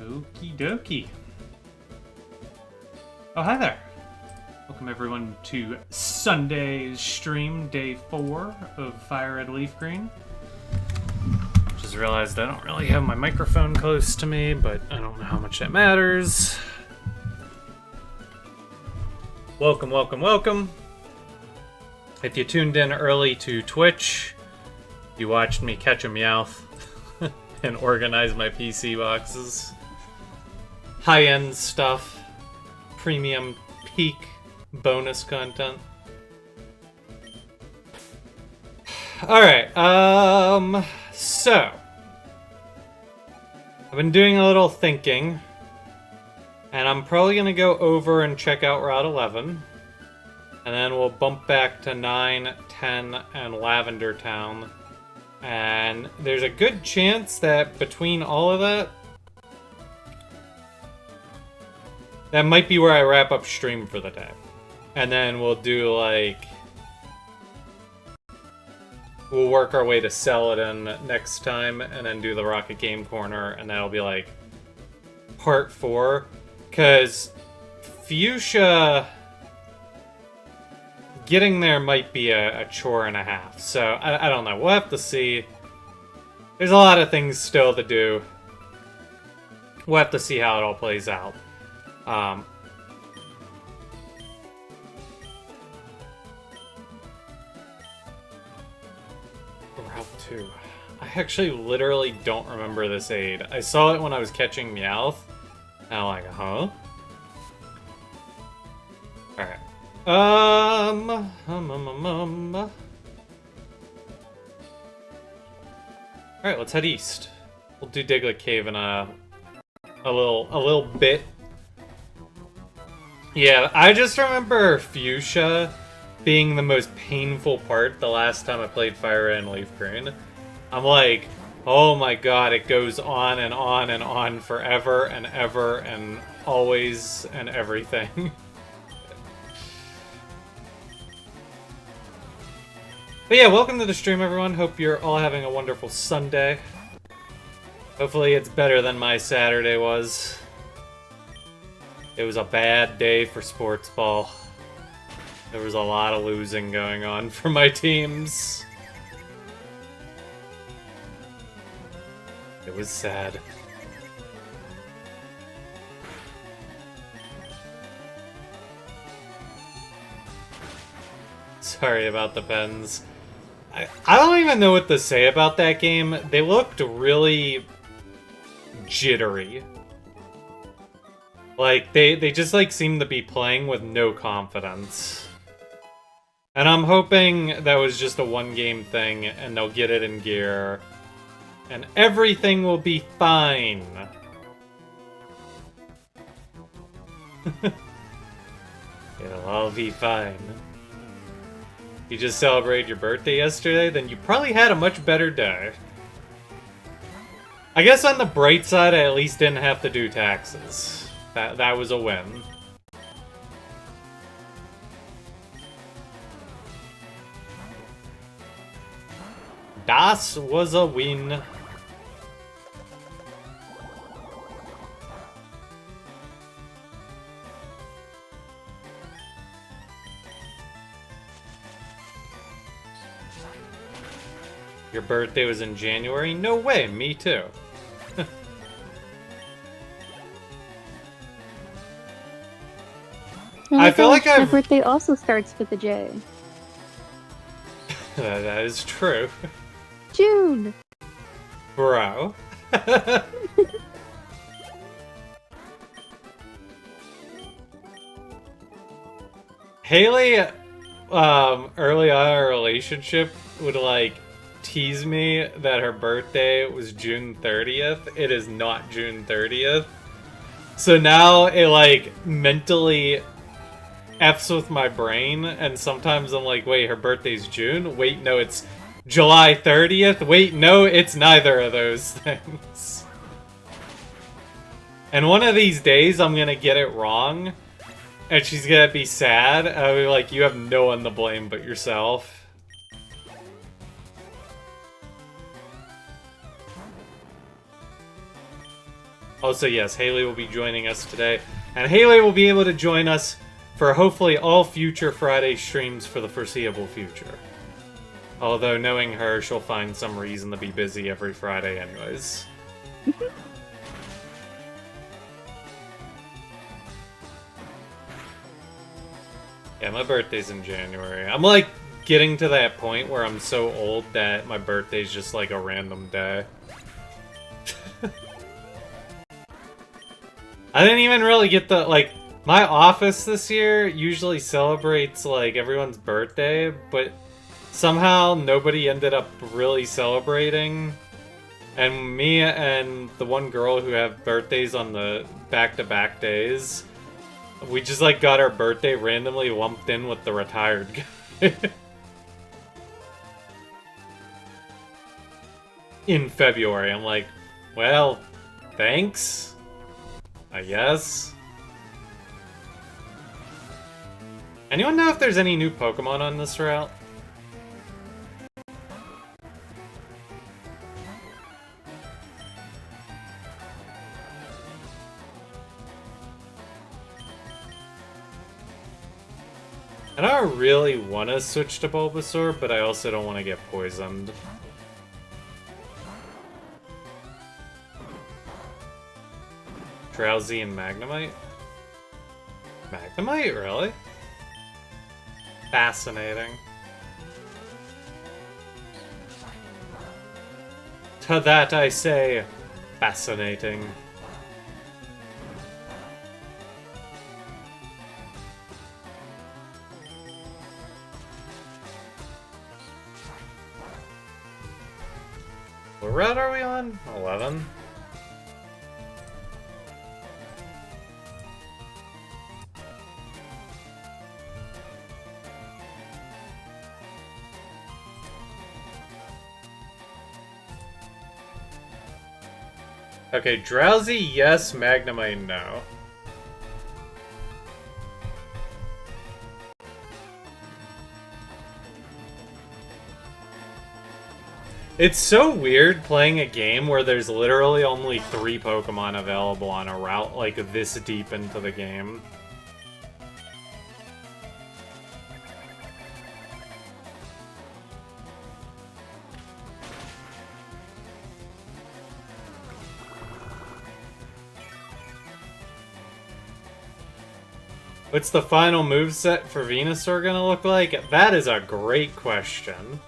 Okie dokie. Oh, hi there. Welcome everyone to Sunday's stream, day 4 of Fire Red Leaf Green. Just realized I don't really have my microphone close to me, but I don't know how much that matters. Welcome, welcome, welcome. If you tuned in early to Twitch, you watched me catch a Meowth and organize my PC boxes. High-end stuff. Premium peak bonus content. Alright, so I've been doing a little thinking, and I'm probably gonna go over and check out Route 11, and then we'll bump back to 9, 10, and Lavender Town. And there's a good chance that between all of that, that might be where I wrap up stream for the day. And then we'll do like... we'll work our way to Saladin next time, and then do the Rocket Game Corner, and that'll be like part 4. Because Fuchsia... getting there might be a chore and a half. So, I don't know. We'll have to see. There's a lot of things still to do. We'll have to see how it all plays out. Route 2. I actually literally don't remember this aid. I saw it when I was catching Meowth. And I'm like, huh? Alright. Alright, let's head east. We'll do Diglett Cave in a little bit. Yeah, I just remember Fuchsia being the most painful part the last time I played Fire Red and Leaf Green. I'm like, oh my god, it goes on and on and on forever and ever and always and everything. But yeah, welcome to the stream, everyone. Hope you're all having a wonderful Sunday. Hopefully it's better than my Saturday was. It was a bad day for sports ball. There was a lot of losing going on for my teams. It was sad. Sorry about the pens. I don't even know what to say about that game. They looked really jittery. Like, they just, like, seemed to be playing with no confidence. And I'm hoping that was just a one-game thing, and they'll get it in gear. And everything will be fine. It'll all be fine. You just celebrated your birthday yesterday? Then you probably had a much better day. I guess on the bright side, I at least didn't have to do taxes. That was a win. Das was a win. Your birthday was in January? No way, me too. I feel like my birthday also starts with a J. That is true. June! Bro. Haley, early on in our relationship, would, like, tease me that her birthday was June 30th. It is not June 30th. So now it, like, mentally F's with my brain, and sometimes I'm like, wait, her birthday's June? Wait, no, it's July 30th? Wait, no, it's neither of those things. And one of these days, I'm gonna get it wrong, and she's gonna be sad, and I'll be like, you have no one to blame but yourself. Also, yes, Haley will be joining us today. And Haley will be able to join us for hopefully all future Friday streams for the foreseeable future. Although, knowing her, she'll find some reason to be busy every Friday anyways. Yeah, my birthday's in January. I'm, like, getting to that point where I'm so old that my birthday's just, like, a random day. I didn't even really get the, like, my office this year usually celebrates, like, everyone's birthday, but somehow nobody ended up really celebrating. And me and the one girl who have birthdays on the back-to-back days, we just, like, got our birthday randomly lumped in with the retired guy. In February. I'm like, well, thanks, I guess. Anyone know if there's any new Pokemon on this route? I don't really want to switch to Bulbasaur, but I also don't want to get poisoned. Drowsy and Magnemite? Magnemite, really? Fascinating. To that I say, fascinating. What route are we on? 11? Okay, Drowsy, yes. Magnemite, no. It's so weird playing a game where there's literally only 3 Pokemon available on a route like this deep into the game. What's the final moveset for Venusaur gonna look like? That is a great question.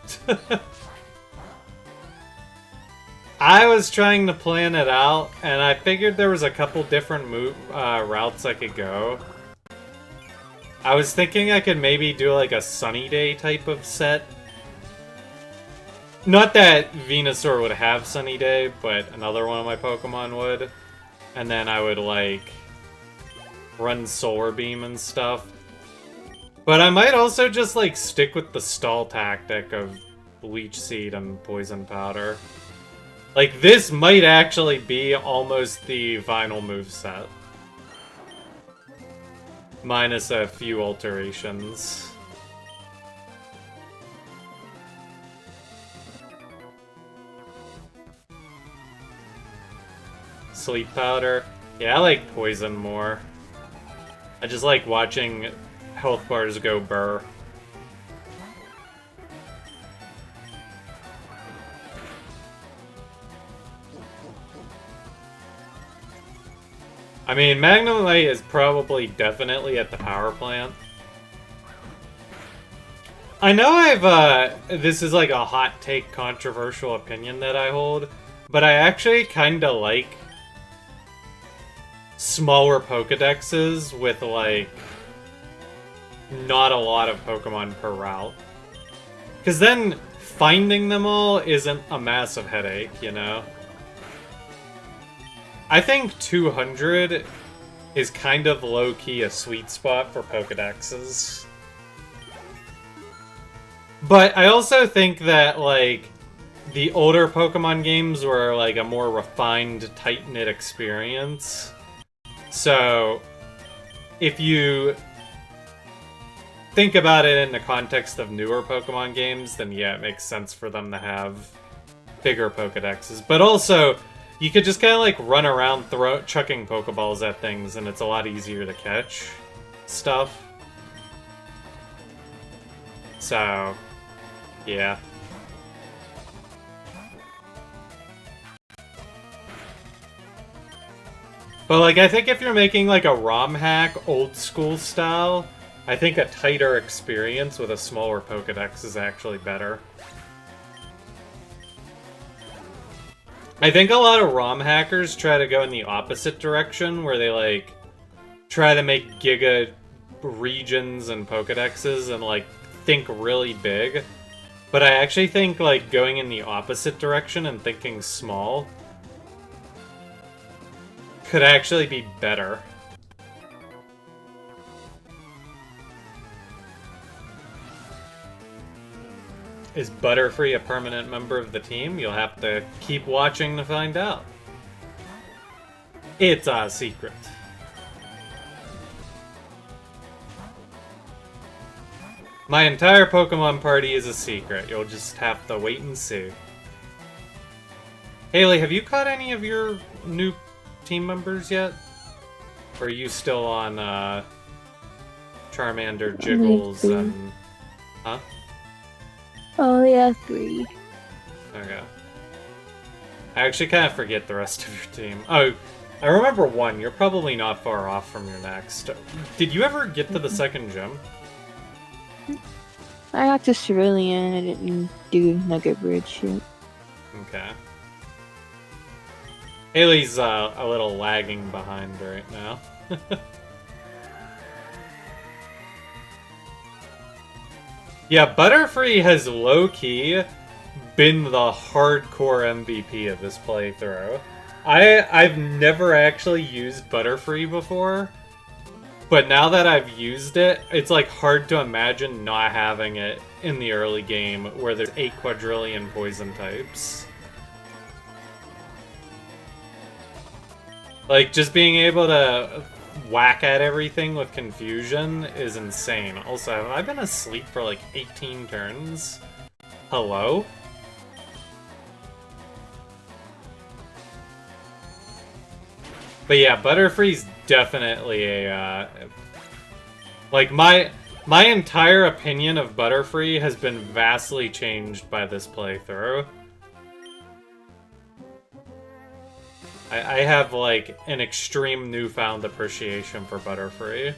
I was trying to plan it out, and I figured there was a couple different routes I could go. I was thinking I could maybe do like a Sunny Day type of set. Not that Venusaur would have Sunny Day, but another one of my Pokemon would. And then I would like run Solar Beam and stuff. But I might also just like stick with the stall tactic of Leech Seed and Poison Powder. Like, this might actually be almost the final moveset. Minus a few alterations. Sleep Powder. Yeah, I like Poison more. I just like watching health bars go burr. I mean, Magnemite is probably definitely at the power plant. I know this is like a hot take, controversial opinion that I hold, but I actually kinda like smaller Pokedexes with, like, not a lot of Pokemon per route. Because then finding them all isn't a massive headache, you know? I think 200 is kind of low-key a sweet spot for Pokedexes. But I also think that, like, the older Pokemon games were, like, a more refined, tight-knit experience. So, if you think about it in the context of newer Pokemon games, then yeah, it makes sense for them to have bigger Pokedexes. But also, You could just kind of like run around chucking Pokeballs at things, and it's a lot easier to catch stuff. So, yeah. But like, I think if you're making like a ROM hack, old school style, I think a tighter experience with a smaller Pokedex is actually better. I think a lot of ROM hackers try to go in the opposite direction, where they, like, try to make Giga regions and Pokedexes and, like, think really big. But I actually think, like, going in the opposite direction and thinking small could actually be better. Is Butterfree a permanent member of the team? You'll have to keep watching to find out. It's a secret. My entire Pokemon party is a secret. You'll just have to wait and see. Haley, have you caught any of your new team members yet? Or are you still on Charmander, Jiggles, and... Huh? Oh, yeah, 3. Okay. I actually kind of forget the rest of your team. Oh, I remember one. You're probably not far off from your next. Did you ever get to the second gym? I got to Cerulean. I didn't do Nugget Bridge yet. Okay. Haley's a little lagging behind right now. Yeah, Butterfree has low-key been the hardcore MVP of this playthrough. I've never actually used Butterfree before, but now that I've used it, it's like hard to imagine not having it in the early game where there's 8 quadrillion poison types. Like, just being able to whack at everything with confusion is insane. Also, have I been asleep for like 18 turns? Hello? But yeah, Butterfree's definitely a, like, my entire opinion of Butterfree has been vastly changed by this playthrough. I have, like, an extreme newfound appreciation for Butterfree.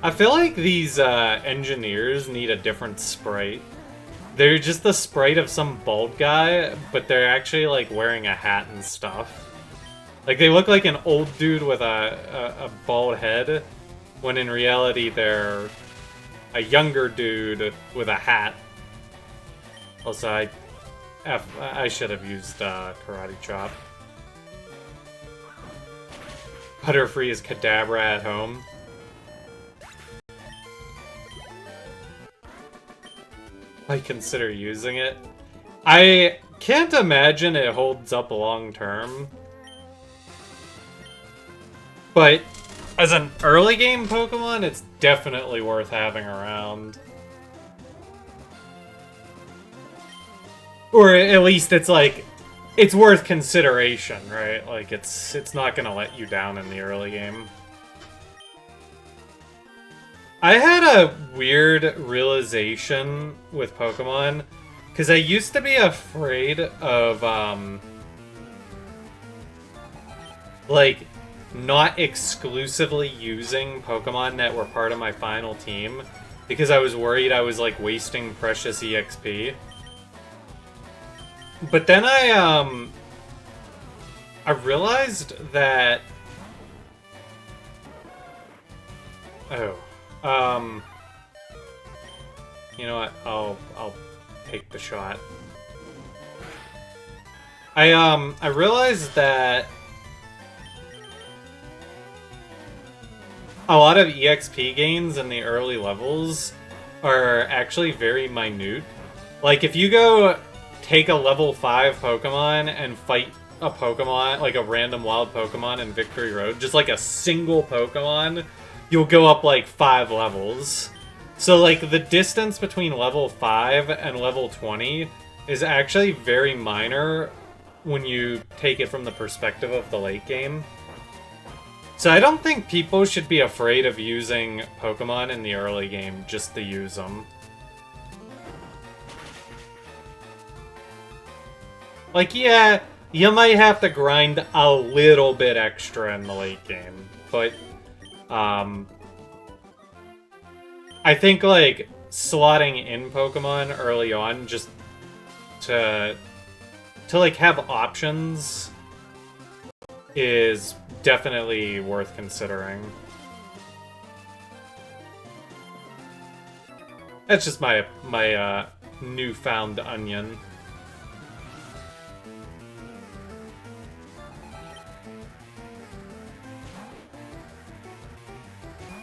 I feel like these engineers need a different sprite. They're just the sprite of some bald guy, but they're actually, like, wearing a hat and stuff. Like, they look like an old dude with a bald head, when in reality they're a younger dude with a hat. Also, I should have used Karate Chop. Butterfree is Kadabra at home. I consider using it. I can't imagine it holds up long term. But as an early game Pokemon, it's definitely worth having around. Or at least it's like, it's worth consideration, right? Like, it's not gonna let you down in the early game. I had a weird realization with Pokemon, because I used to be afraid of, like, not exclusively using Pokemon that were part of my final team, because I was worried I was, like, wasting precious EXP. But then I realized that... Oh. You know what? I'll take the shot. I realized that a lot of EXP gains in the early levels are actually very minute. Like, if you go take a level 5 Pokemon and fight a Pokemon, like a random wild Pokemon in Victory Road, just like a single Pokemon, you'll go up like 5 levels. So like the distance between level 5 and level 20 is actually very minor when you take it from the perspective of the late game. So I don't think people should be afraid of using Pokemon in the early game just to use them. Like, yeah, you might have to grind a little bit extra in the late game, but I think, like, slotting in Pokemon early on just to like, have options is definitely worth considering. That's just my newfound onion.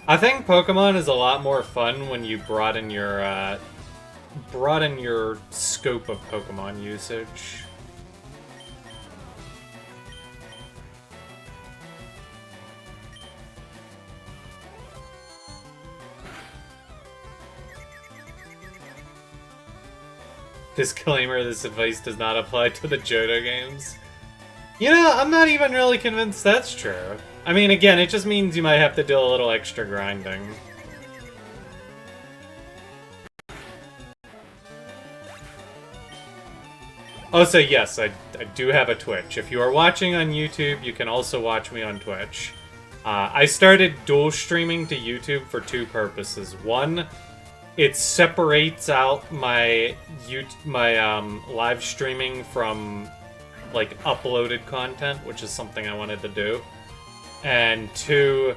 I think Pokemon is a lot more fun when you broaden your scope of Pokemon usage. Disclaimer, this advice does not apply to the Johto games. You know, I'm not even really convinced that's true. I mean, again, it just means you might have to do a little extra grinding. Also, yes, I do have a Twitch. If you are watching on YouTube, you can also watch me on Twitch. I started dual streaming to YouTube for 2 purposes. One, it separates out my live streaming from like uploaded content, which is something I wanted to do. And 2,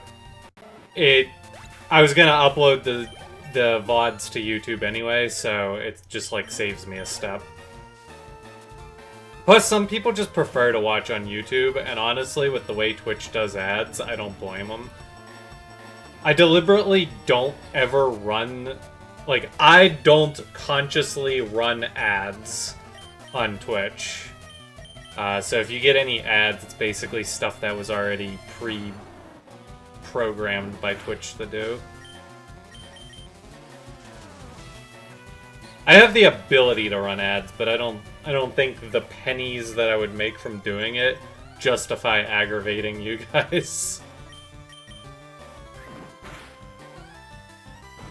I was gonna upload the VODs to YouTube anyway, so it just like saves me a step. Plus, some people just prefer to watch on YouTube, and honestly, with the way Twitch does ads, I don't blame them. I deliberately don't ever run... Like, I don't consciously run ads on Twitch. So if you get any ads, it's basically stuff that was already pre-programmed by Twitch to do. I have the ability to run ads, but I don't think the pennies that I would make from doing it justify aggravating you guys.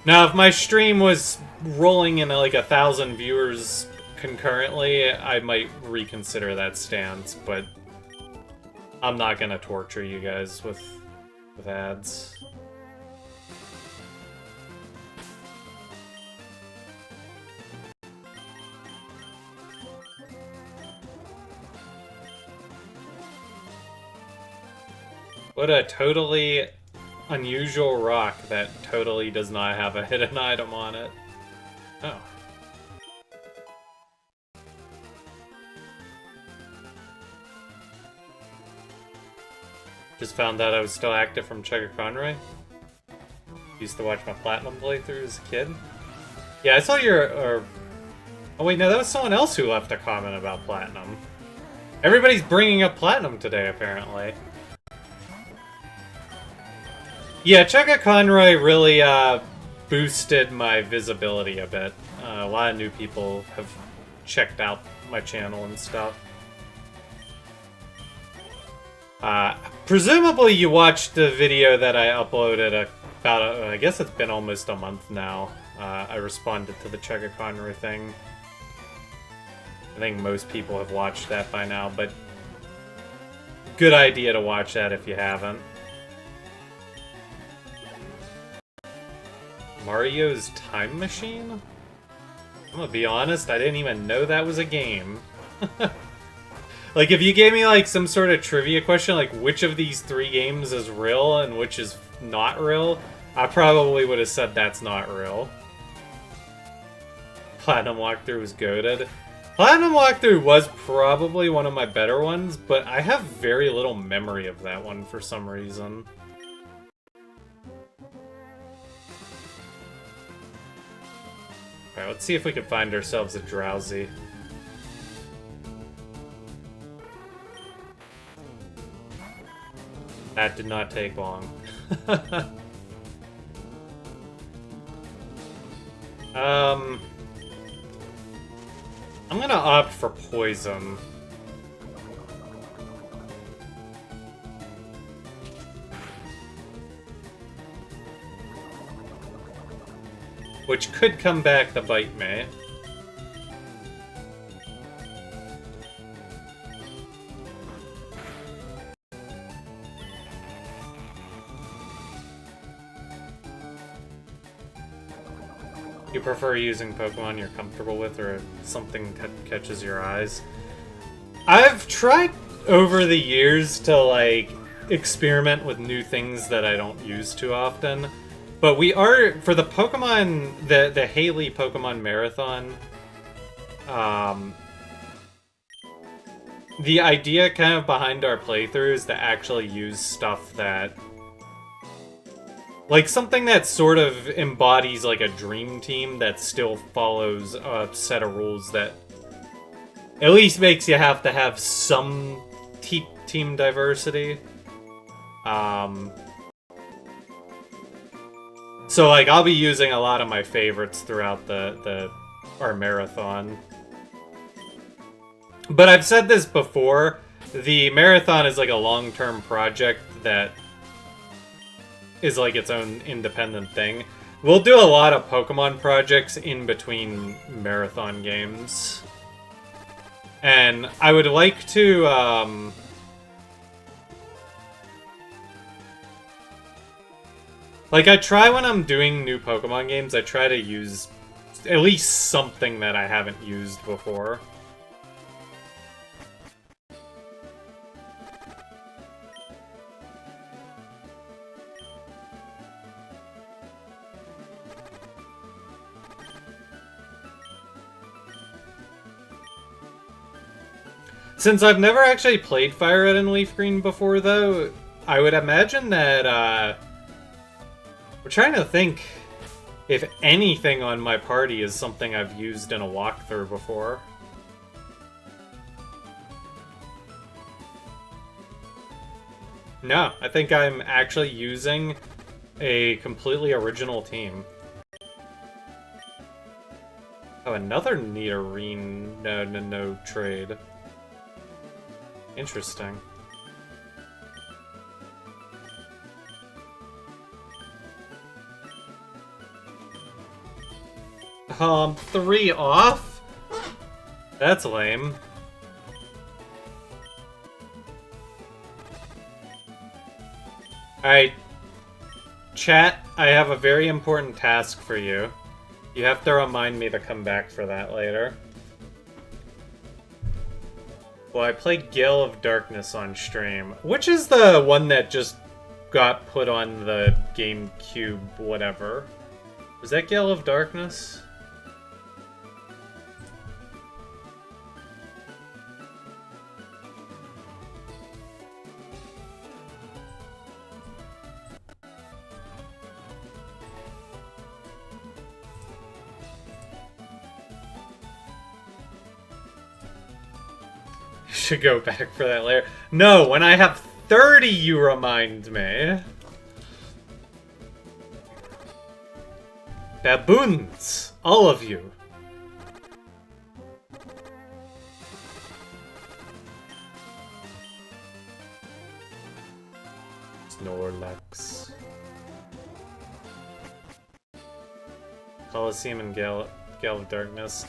Now, if my stream was rolling in like 1,000 viewers concurrently, I might reconsider that stance, but I'm not gonna torture you guys with ads. What a totally unusual rock that totally does not have a hidden item on it. Oh. Just found out I was still active from Chugga Conroy. Used to watch my Platinum playthrough as a kid. Yeah, I saw your... Oh wait, no, that was someone else who left a comment about Platinum. Everybody's bringing up Platinum today, apparently. Yeah, Chugga Conroy really boosted my visibility a bit. A lot of new people have checked out my channel and stuff. Presumably you watched the video that I uploaded about, I guess it's been almost a month now. I responded to the Chugga Conroy thing. I think most people have watched that by now, but good idea to watch that if you haven't. Mario's Time Machine? I'm gonna be honest, I didn't even know that was a game. Like, if you gave me, like, some sort of trivia question, like, which of these 3 games is real and which is not real, I probably would have said that's not real. Platinum Walkthrough was goated. Platinum Walkthrough was probably one of my better ones, but I have very little memory of that one for some reason. Alright, let's see if we can find ourselves a Drowsy. That did not take long. I'm gonna opt for poison. Which could come back to bite me. You prefer using Pokemon you're comfortable with or something that catches your eyes? I've tried over the years to, like, experiment with new things that I don't use too often. But we are, for the Pokemon, the Haley Pokemon Marathon, the idea kind of behind our playthrough is to actually use stuff that, like, something that sort of embodies, like, a dream team that still follows a set of rules that at least makes you have to have some team diversity. So, like, I'll be using a lot of my favorites throughout our marathon. But I've said this before, the marathon is like a long-term project that is like its own independent thing. We'll do a lot of Pokemon projects in between marathon games. And I would like to, like, I try when I'm doing new Pokemon games, I try to use at least something that I haven't used before. Since I've never actually played Fire Red and Leaf Green before, though, I would imagine that, we're trying to think if anything on my party is something I've used in a walkthrough before. No, I think I'm actually using a completely original team. Oh, another Nidorine no trade. Interesting. 3 off? That's lame. Alright. Chat, I have a very important task for you. You have to remind me to come back for that later. Well, I played Gale of Darkness on stream. Which is the one that just got put on the GameCube whatever? Was that Gale of Darkness? Should go back for that later. No, when I have 30, you remind me. Baboons! All of you. Snorlax. Colosseum and Gale of Darkness.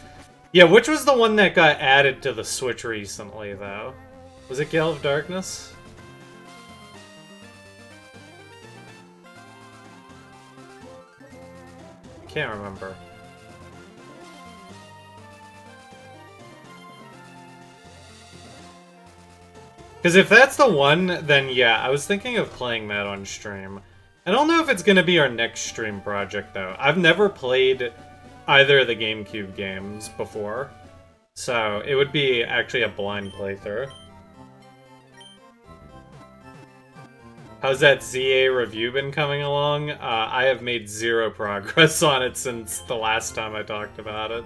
Yeah, which was the one that got added to the Switch recently, though? Was it Gale of Darkness? I can't remember. Because if that's the one, then yeah, I was thinking of playing that on stream. I don't know if it's going to be our next stream project, though. I've never played either of the GameCube games before, so it would be actually a blind playthrough. How's that ZA review been coming along? I have made 0 progress on it since the last time I talked about it.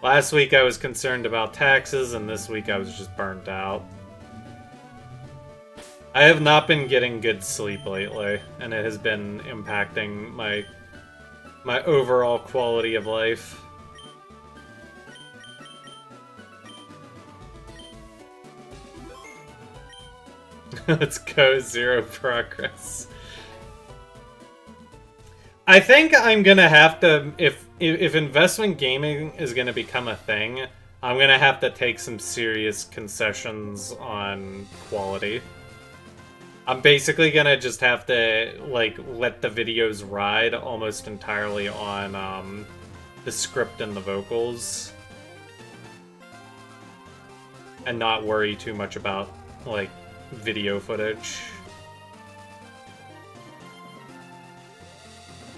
Last week I was concerned about taxes, and this week I was just burnt out. I have not been getting good sleep lately, and it has been impacting my my overall quality of life. Let's go, zero progress. I think I'm gonna have to, if investment gaming is gonna become a thing, I'm gonna have to take some serious concessions on quality. I'm basically gonna just have to, like, let the videos ride almost entirely on, the script and the vocals. And not worry too much about, like, video footage.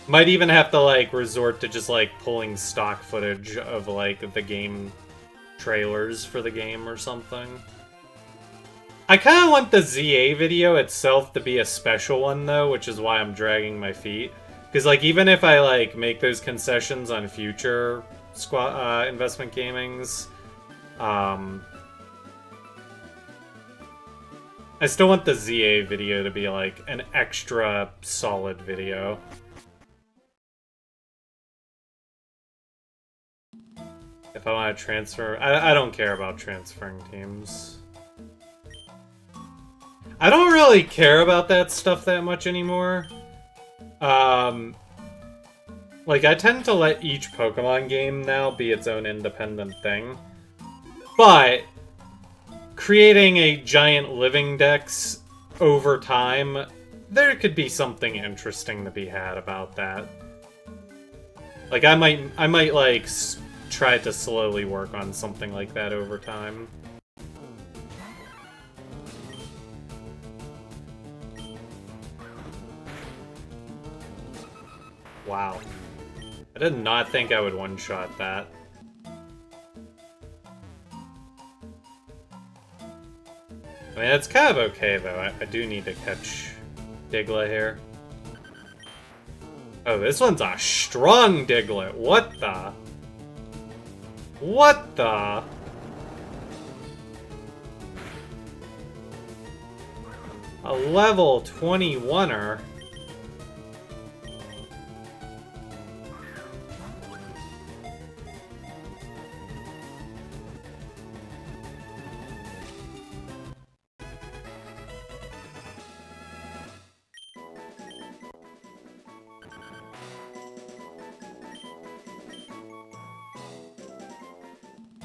Might even have to, like, resort to just, like, pulling stock footage of, like, the game trailers for the game or something. I kind of want the ZA video itself to be a special one, though, which is why I'm dragging my feet. Because, like, even if I, like, make those concessions on future investment gamings, I still want the ZA video to be, like, an extra solid video. If I want to transfer... I don't care about transferring teams. I don't really care about that stuff that much anymore. Like, I tend to let each Pokemon game now be its own independent thing. But creating a giant living dex over time, there could be something interesting to be had about that. Like, I might like, try to slowly work on something like that over time. Wow. I did not think I would one-shot that. I mean, it's kind of okay, though. I do need to catch Diglett here. Oh, this one's a strong Diglett. What the? What the? A level 21er?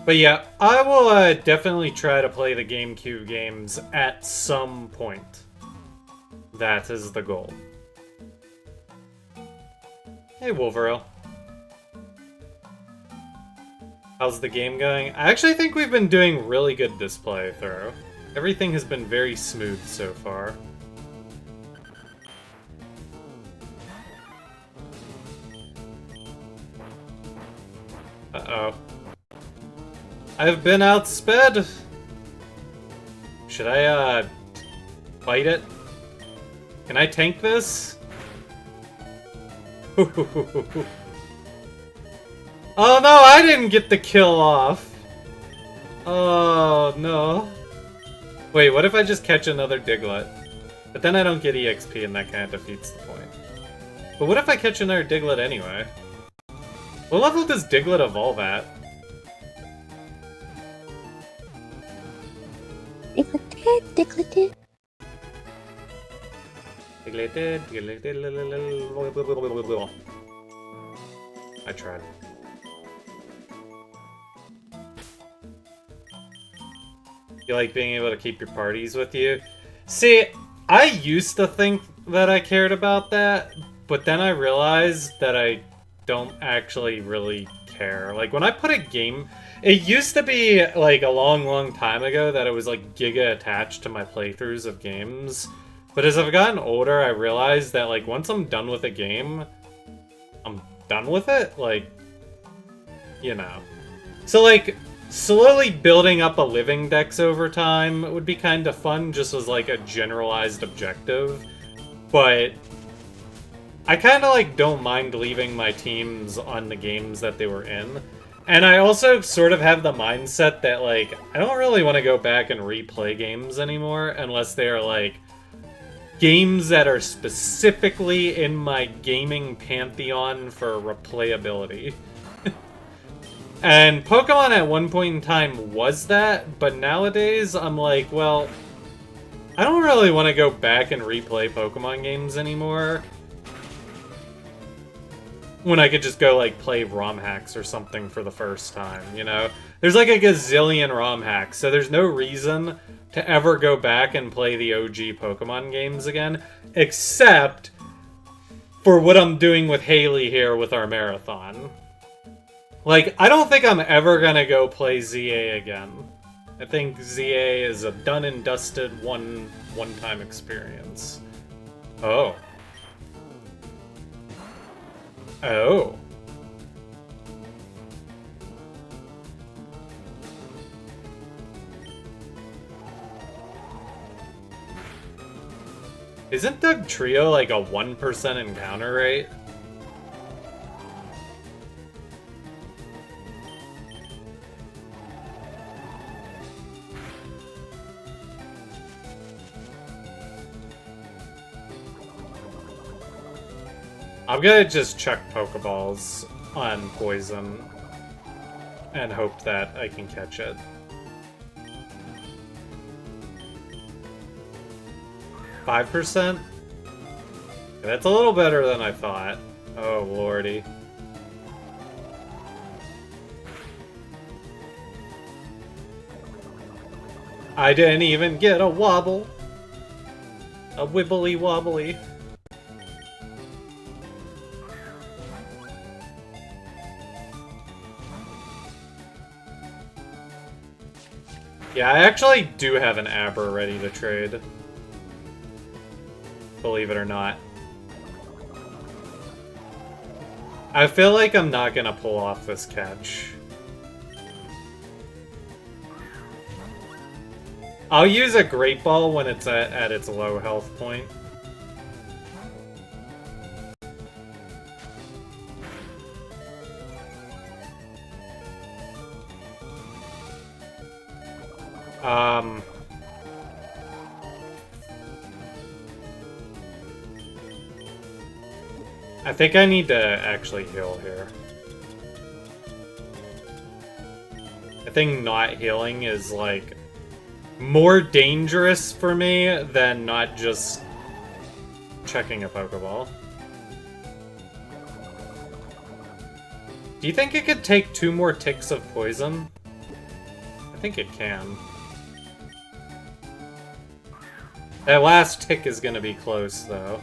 But yeah, I will definitely try to play the GameCube games at some point. That is the goal. Hey, Wolverine. How's the game going? I actually think we've been doing really good this playthrough. Everything has been very smooth so far. Uh-oh. I've been outsped! Should I, fight it? Can I tank this? Oh no, I didn't get the kill off! Oh no. Wait, what if I just catch another Diglett? But then I don't get EXP and that kind of defeats the point. But what if I catch another Diglett anyway? What level does Diglett evolve at? Diglett. I tried. You like being able to keep your parties with you? See, I used to think that I cared about that, but then I realized that I don't actually really care. Like, when I put a game... It used to be, like, a long time ago that it was, like, giga attached to my playthroughs of games. But as I've gotten older, I realized that, like, once I'm done with a game, I'm done with it? Like, you know. So, like, slowly building up a living dex over time would be kind of fun, just as, like, a generalized objective. But I kind of, like, don't mind leaving my teams on the games that they were in. And I also sort of have the mindset that, like, I don't really want to go back and replay games anymore unless they are, like, games that are specifically in my gaming pantheon for replayability. And Pokemon at one point in time was that, but nowadays I'm like, well, I don't really want to go back and replay Pokemon games anymore. When I could just go, like, play ROM hacks or something for the first time, you know? There's like a gazillion ROM hacks, so there's no reason to ever go back and play the OG Pokemon games again, except for what I'm doing with Haley here with our marathon. Like, I don't think I'm ever gonna go play ZA again. I think ZA is a done and dusted one-time experience. Oh. Oh. Isn't Dugtrio like a 1% encounter rate? I'm gonna just chuck Pokeballs on Poison and hope that I can catch it. $5%? That's a little better than I thought. Oh, lordy. I didn't even get a wobble. A wibbly wobbly. Yeah, I actually do have an Aber ready to trade. Believe it or not. I feel like I'm not gonna pull off this catch. I'll use a Great Ball when it's at its low health point. I think I need to actually heal here. I think not healing is, like, more dangerous for me than not just checking a Pokeball. Do you think it could take 2 more ticks of poison? I think it can. That last tick is gonna be close, though.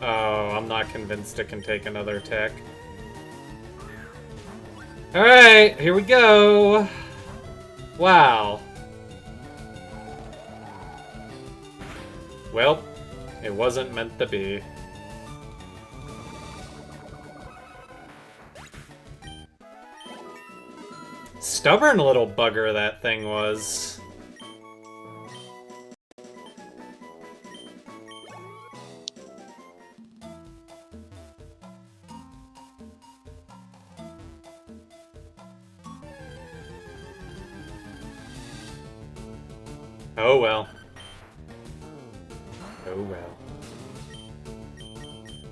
Oh, I'm not convinced it can take another tick. Alright, here we go! Wow. Well, it wasn't meant to be. Stubborn little bugger that thing was. Oh well. Oh well.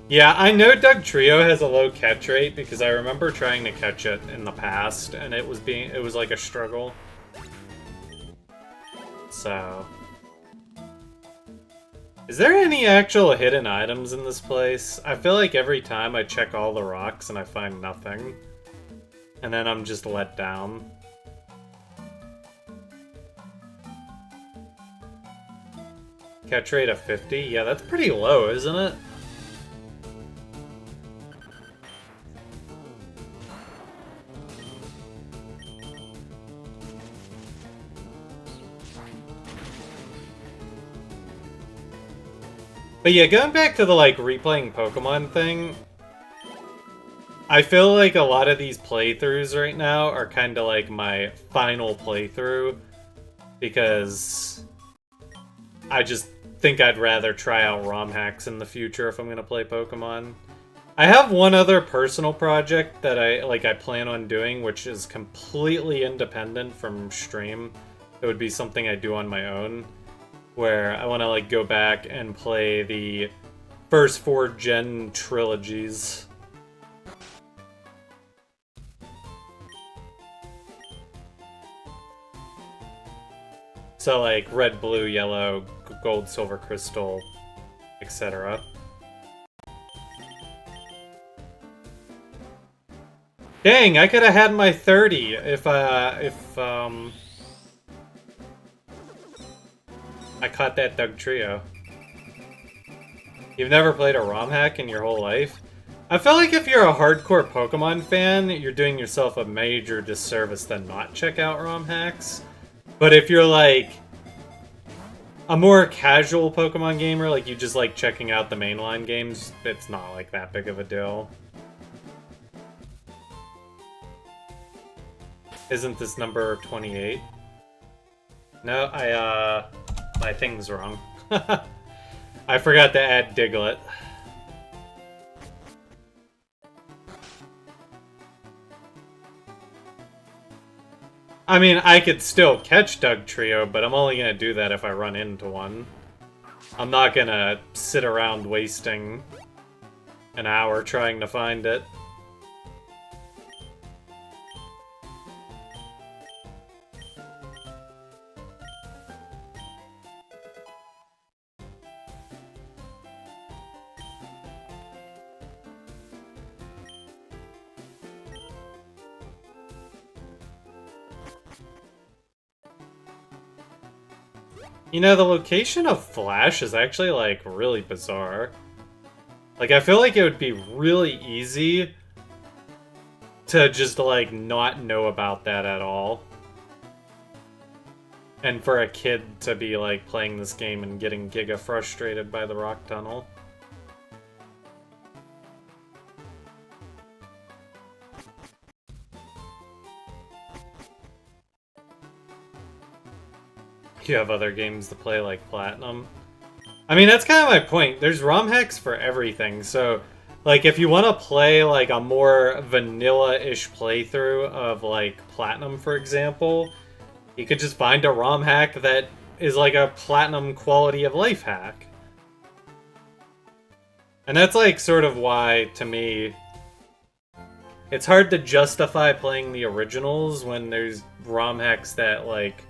Yeah, I know Dugtrio has a low catch rate because I remember trying to catch it in the past and it was like a struggle. So, is there any actual hidden items in this place? I feel like every time I check all the rocks and I find nothing. And then I'm just let down. Catch rate of 50? Yeah, that's pretty low, isn't it? But yeah, going back to the, like, replaying Pokemon thing, I feel like a lot of these playthroughs right now are kind of like my final playthrough, because I just think I'd rather try out ROM hacks in the future if I'm going to play Pokemon. I have one other personal project that I plan on doing, which is completely independent from stream. It would be something I do on my own, where I want to like go back and play the first 4 gen trilogies. So like red, blue, yellow, gold, silver, crystal, etc. Dang, I could have had my 30 if I caught that Dugtrio. You've never played a ROM hack in your whole life? I feel like if you're a hardcore Pokemon fan, you're doing yourself a major disservice to not check out ROM hacks. But if you're like a more casual Pokemon gamer, like you just like checking out the mainline games, it's not like that big of a deal. Isn't this number 28? No, my thing's wrong. I forgot to add Diglett. I mean, I could still catch Dugtrio, but I'm only gonna do that if I run into one. I'm not gonna sit around wasting an hour trying to find it. You know, the location of Flash is actually, like, really bizarre. Like, I feel like it would be really easy to just, like, not know about that at all. And for a kid to be, like, playing this game and getting giga frustrated by the rock tunnel. You have other games to play like Platinum. I mean, that's kind of my point. There's ROM hacks for everything, so like if you want to play like a more vanilla-ish playthrough of like Platinum, for example, you could just find a ROM hack that is like a Platinum quality of life hack. And that's like sort of why, to me, it's hard to justify playing the originals when there's ROM hacks that like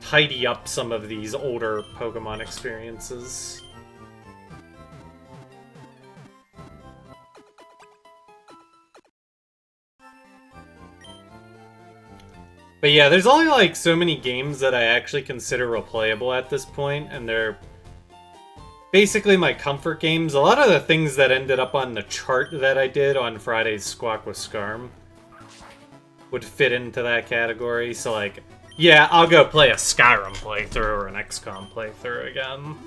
tidy up some of these older Pokemon experiences. But yeah, there's only like so many games that I actually consider replayable at this point, and they're basically my comfort games. A lot of the things that ended up on the chart that I did on Friday's Squawk with Scarm would fit into that category, so like, yeah, I'll go play a Skyrim playthrough or an XCOM playthrough again.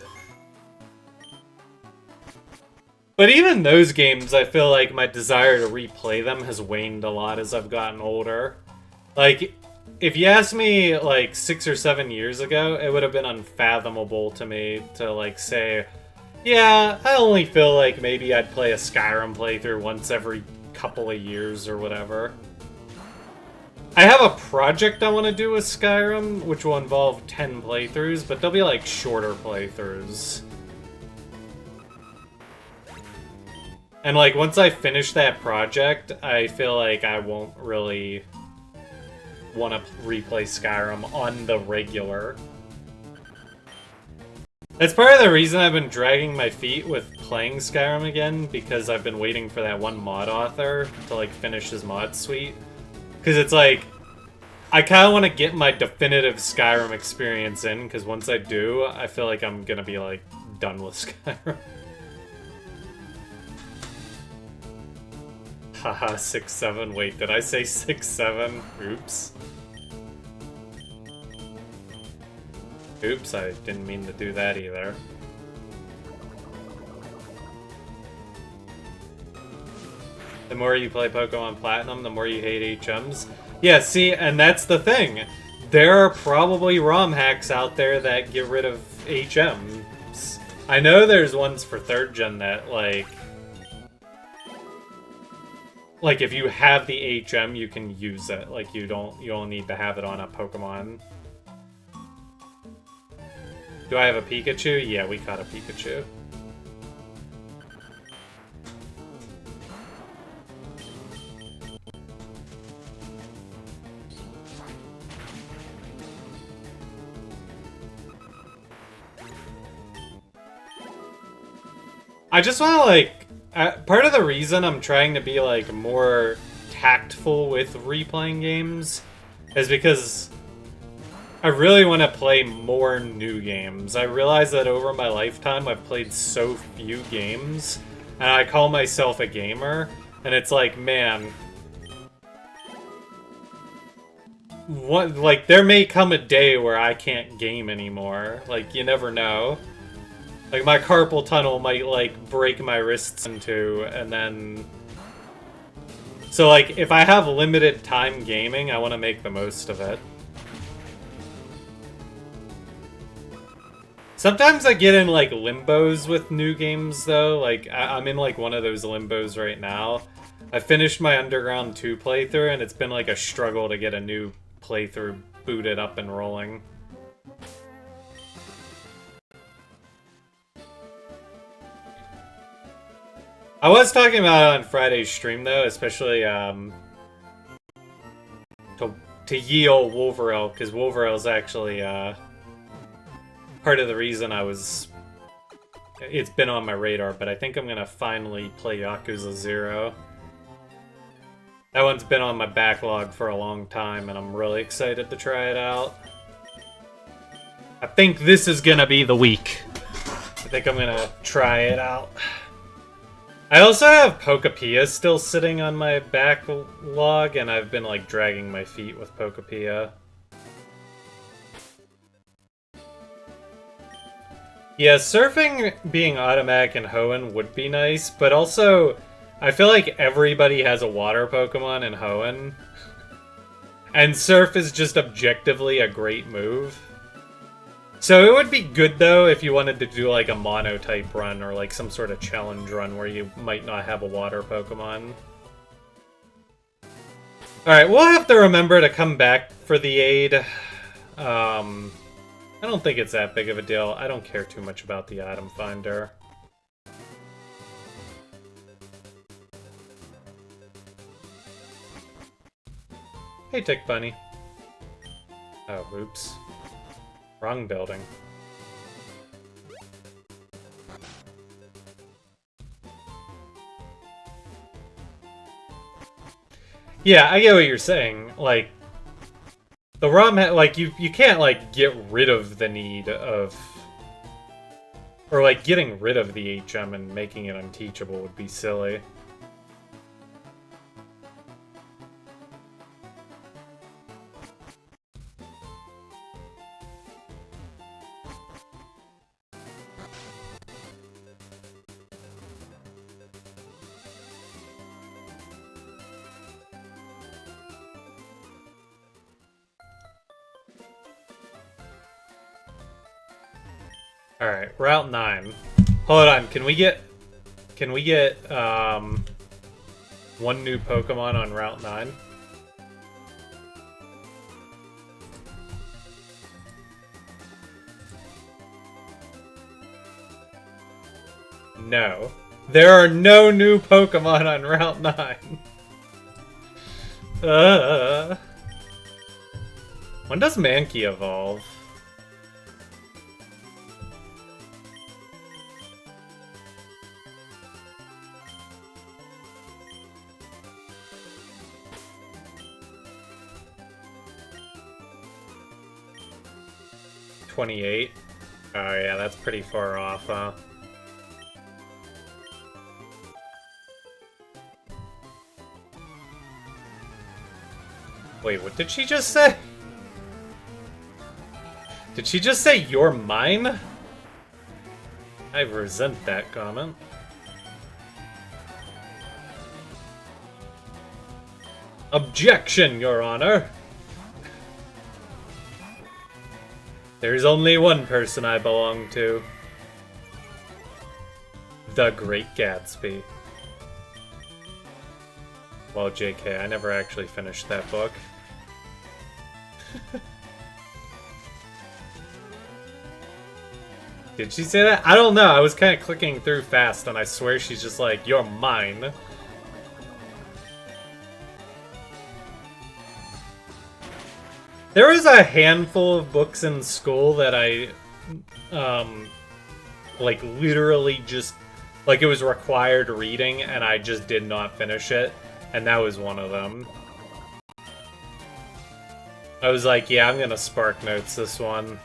But even those games, I feel like my desire to replay them has waned a lot as I've gotten older. Like, if you asked me, like, 6 or 7 years ago, it would have been unfathomable to me to, like, say, yeah, I only feel like maybe I'd play a Skyrim playthrough once every couple of years or whatever. I have a project I want to do with Skyrim, which will involve 10 playthroughs, but they'll be like shorter playthroughs. And like once I finish that project, I feel like I won't really want to replay Skyrim on the regular. That's part of the reason I've been dragging my feet with playing Skyrim again, because I've been waiting for that one mod author to like finish his mod suite. Because it's like, I kind of want to get my definitive Skyrim experience in, because once I do, I feel like I'm going to be, like, done with Skyrim. Haha, 6-7. Wait, did I say 6-7? Oops. Oops, I didn't mean to do that either. The more you play Pokemon Platinum, the more you hate HMs. Yeah, see, and that's the thing. There are probably ROM hacks out there that get rid of HMs. I know there's ones for 3rd gen that, like, like if you have the HM, you can use it. Like you don't need to have it on a Pokemon. Do I have a Pikachu? Yeah, we caught a Pikachu. I just want to, like, part of the reason I'm trying to be, like, more tactful with replaying games is because I really want to play more new games. I realize that over my lifetime I've played so few games, and I call myself a gamer, and it's like, man, what, like, there may come a day where I can't game anymore. Like, you never know. Like, my carpal tunnel might, like, break my wrists into, and then... So, like, if I have limited time gaming, I want to make the most of it. Sometimes I get in, like, limbos with new games, though. Like, I'm in, like, one of those limbos right now. I finished my Underground 2 playthrough, and it's been, like, a struggle to get a new playthrough booted up and rolling. I was talking about it on Friday's stream, though, especially to ye old Wolverell, because Wolverell's actually part of the reason it's been on my radar, but I think I'm gonna finally play Yakuza 0. That one's been on my backlog for a long time, and I'm really excited to try it out. I think this is gonna be the week. I think I'm gonna try it out. I also have Pokepia still sitting on my backlog, and I've been, like, dragging my feet with Pokepia. Yeah, surfing being automatic in Hoenn would be nice, but also, I feel like everybody has a water Pokemon in Hoenn. And surf is just objectively a great move. So it would be good, though, if you wanted to do, like, a mono-type run or, like, some sort of challenge run where you might not have a water Pokemon. Alright, we'll have to remember to come back for the aid. I don't think it's that big of a deal. I don't care too much about the item finder. Hey, Tick Bunny. Oh, oops. Wrong building. Yeah, I get what you're saying. Like, the ROM, like, you can't, like, get rid of the need of... Or, like, getting rid of the HM and making it unteachable would be silly. Alright, Route 9. Hold on, can we get one new Pokemon on Route 9? No. There are no new Pokemon on Route 9. When does Mankey evolve? $28. Oh yeah, that's pretty far off, huh? Wait, what did she just say? Did she just say, "You're mine"? I resent that comment. Objection, Your Honor! There's only one person I belong to. The Great Gatsby. Well, JK, I never actually finished that book. Did she say that? I don't know. I was kind of clicking through fast, and I swear she's just like, "You're mine." There was a handful of books in school that I, like, literally just, like, it was required reading, and I just did not finish it, and that was one of them. I was like, yeah, I'm gonna Spark Notes this one.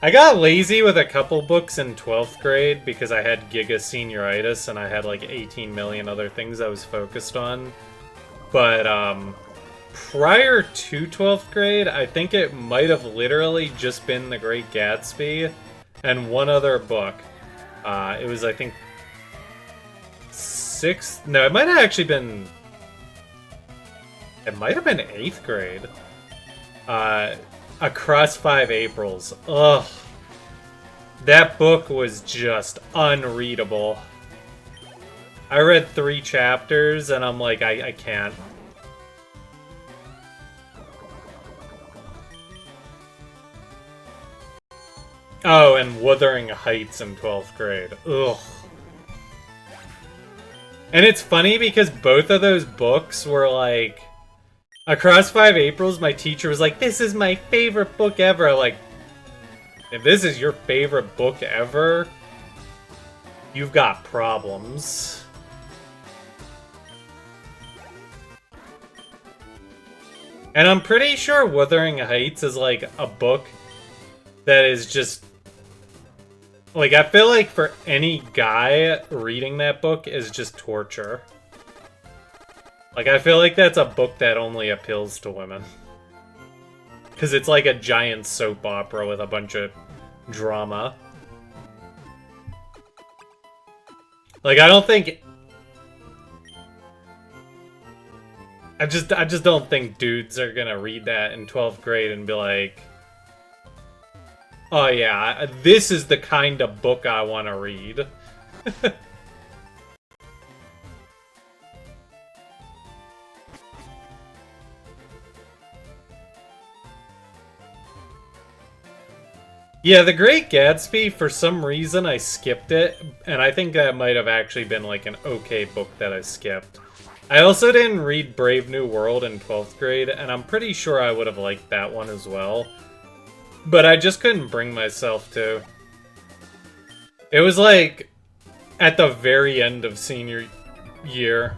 I got lazy with a couple books in 12th grade because I had Giga Senioritis and I had like 18 million other things I was focused on. But prior to 12th grade, I think it might have literally just been The Great Gatsby and one other book. It was, I think, 6th... No, it might have actually been... It might have been 8th grade. Across 5 Aprils. Ugh. That book was just unreadable. I read 3 chapters and I'm like, I can't. Oh, and Wuthering Heights in 12th grade. Ugh. And it's funny because both of those books were like... Across 5 Aprils, my teacher was like, "This is my favorite book ever." I'm like, if this is your favorite book ever, you've got problems. And I'm pretty sure Wuthering Heights is like a book that is just... Like, I feel like for any guy, reading that book is just torture. Like, I feel like that's a book that only appeals to women. Because it's like a giant soap opera with a bunch of drama. Like, I don't think... I just don't think dudes are gonna read that in 12th grade and be like... Oh yeah, this is the kind of book I want to read. Yeah, The Great Gatsby, for some reason I skipped it, and I think that might have actually been like an okay book that I skipped. I also didn't read Brave New World in 12th grade, and I'm pretty sure I would have liked that one as well. But I just couldn't bring myself to. It was like at the very end of senior year.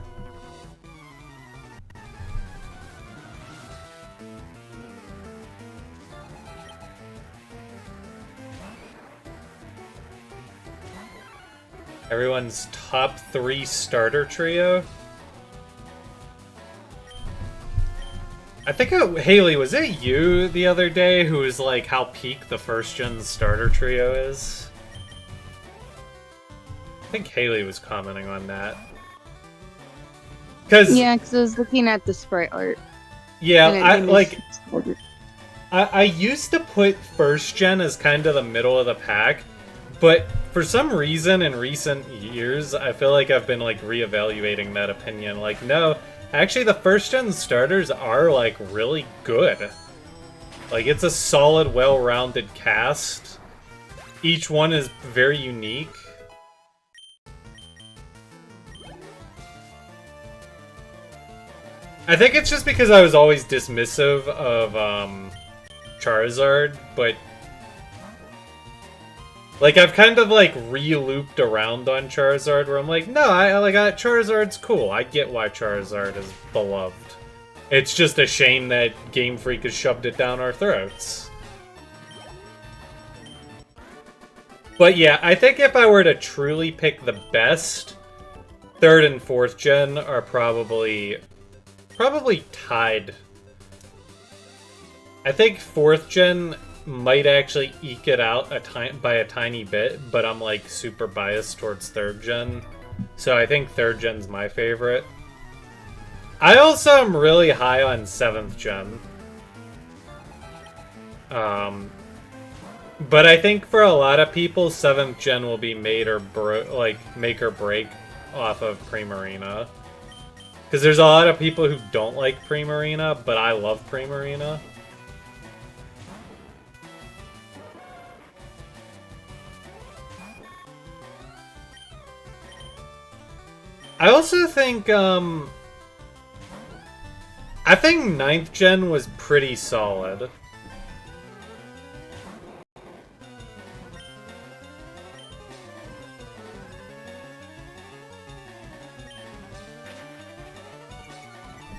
Everyone's top 3 starter trio? I think, Haley, was it you the other day who was like how peak the first gen starter trio is? I think Haley was commenting on that. Yeah, because I was looking at the sprite art. Yeah, I used to put first gen as kind of the middle of the pack, but for some reason in recent years, I feel like I've been like reevaluating that opinion. Like, no, actually the first gen starters are like really good. Like, it's a solid, well-rounded cast. Each one is very unique. I think it's just because I was always dismissive of Charizard, but like, I've kind of, like, re-looped around on Charizard, where I'm like, no, Charizard's cool. I get why Charizard is beloved. It's just a shame that Game Freak has shoved it down our throats. But yeah, I think if I were to truly pick the best, 3rd and 4th gen are probably tied. I think 4th gen might actually eke it out by a tiny bit, but I'm like super biased towards 3rd gen. So I think 3rd gen's my favorite. I also am really high on 7th gen. But I think for a lot of people, 7th gen will be make or break off of Primarina. Because there's a lot of people who don't like Primarina, but I love Primarina. I also think, I think 9th gen was pretty solid.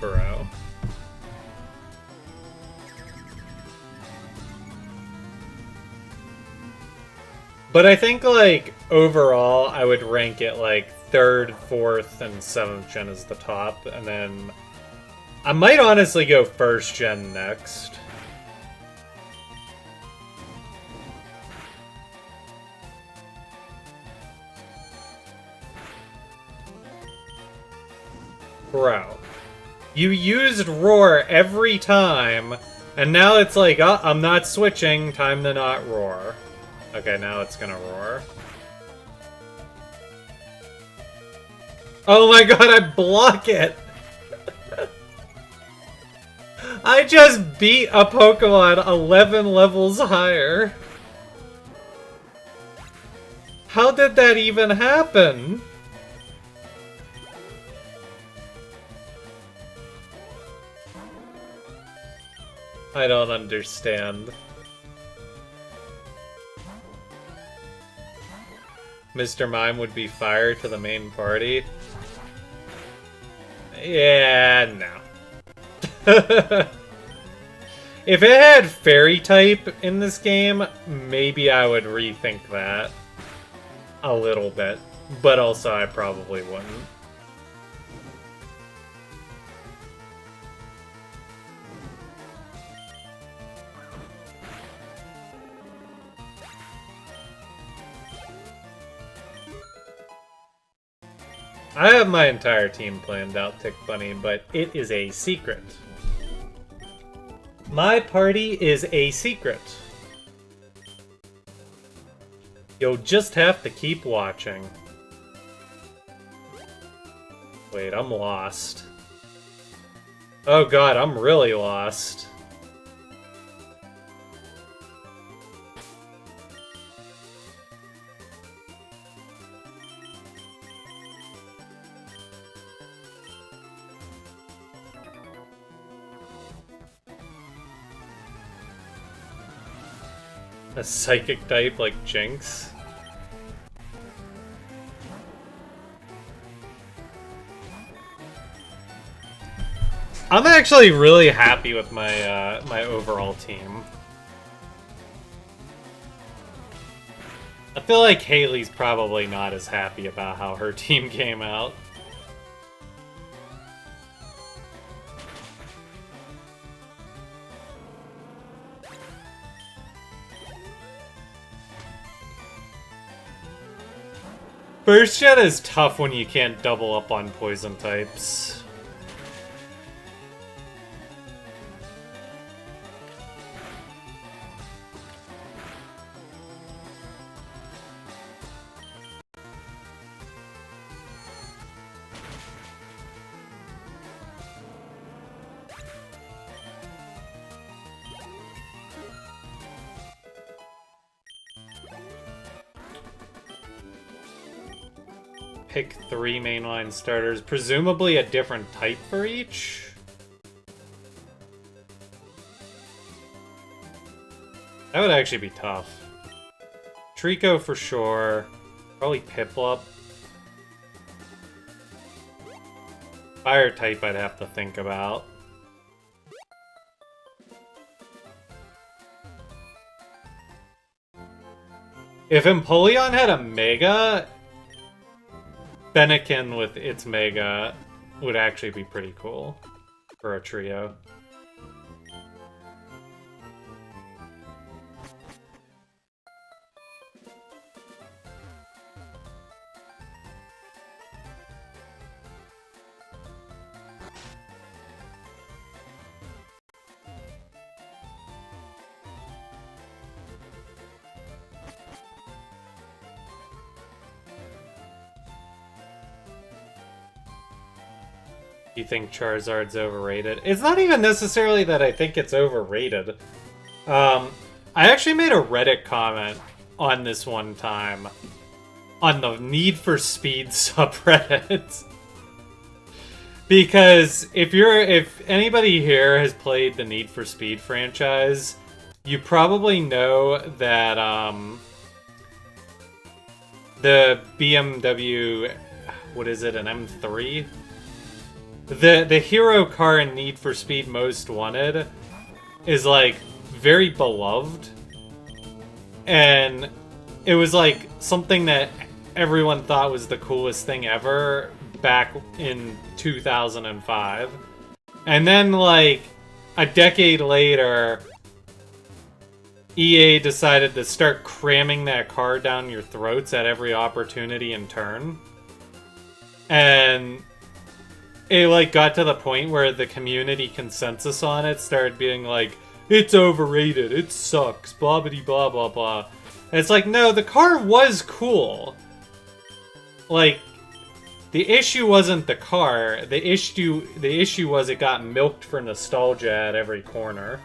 Bro. But I think, like, overall, I would rank it, like, 3rd, 4th, and 7th gen as the top, and then I might honestly go 1st gen next. Bro. You used Roar every time, and now it's like, oh, I'm not switching, time to not roar. Okay, now it's gonna roar. Oh my god, I block it! I just beat a Pokemon 11 levels higher. How did that even happen? I don't understand. Mr. Mime would be fired to the main party. Yeah, no. If it had Fairy type in this game, maybe I would rethink that a little bit. But also, I probably wouldn't. I have my entire team planned out, Tick Bunny, but it is a secret. My party is a secret. You'll just have to keep watching. Wait, I'm lost. Oh god, I'm really lost. A psychic type like Jinx? I'm actually really happy with my my overall team. I feel like Haley's probably not as happy about how her team came out. First gen is tough when you can't double up on poison types. Pick 3 mainline starters, presumably a different type for each? That would actually be tough. Trico for sure. Probably Piplup. Fire type I'd have to think about. If Empoleon had a Mega, Fennekin with its Mega would actually be pretty cool for a trio. You think Charizard's overrated? It's not even necessarily that I think it's overrated. I actually made a Reddit comment on this one time on the Need for Speed subreddit. Because if anybody here has played the Need for Speed franchise, you probably know that the BMW, what is it, an M3? The hero car in Need for Speed Most Wanted is like very beloved, and it was like something that everyone thought was the coolest thing ever back in 2005. And then like a decade later, EA decided to start cramming that car down your throats at every opportunity in turn. And it like got to the point where the community consensus on it started being like, it's overrated, it sucks, blah blah blah blah blah. And it's like, no, the car was cool. Like, the issue wasn't the car, the issue was it got milked for nostalgia at every corner.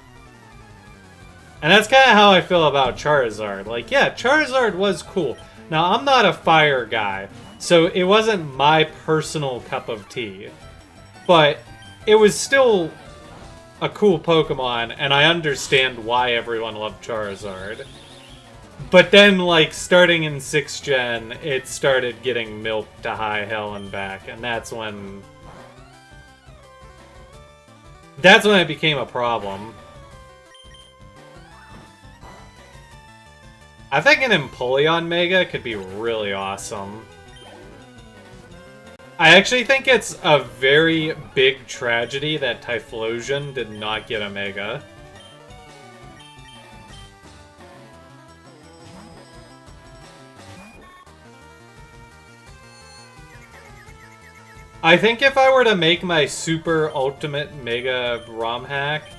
And that's kind of how I feel about Charizard. Like, yeah, Charizard was cool. Now, I'm not a fire guy, so it wasn't my personal cup of tea. But it was still a cool Pokemon, and I understand why everyone loved Charizard. But then, like, starting in 6th Gen, it started getting milked to high hell and back, and that's when it became a problem. I think an Empoleon Mega could be really awesome. I actually think it's a very big tragedy that Typhlosion did not get a Mega. I think if I were to make my super ultimate Mega ROM hack...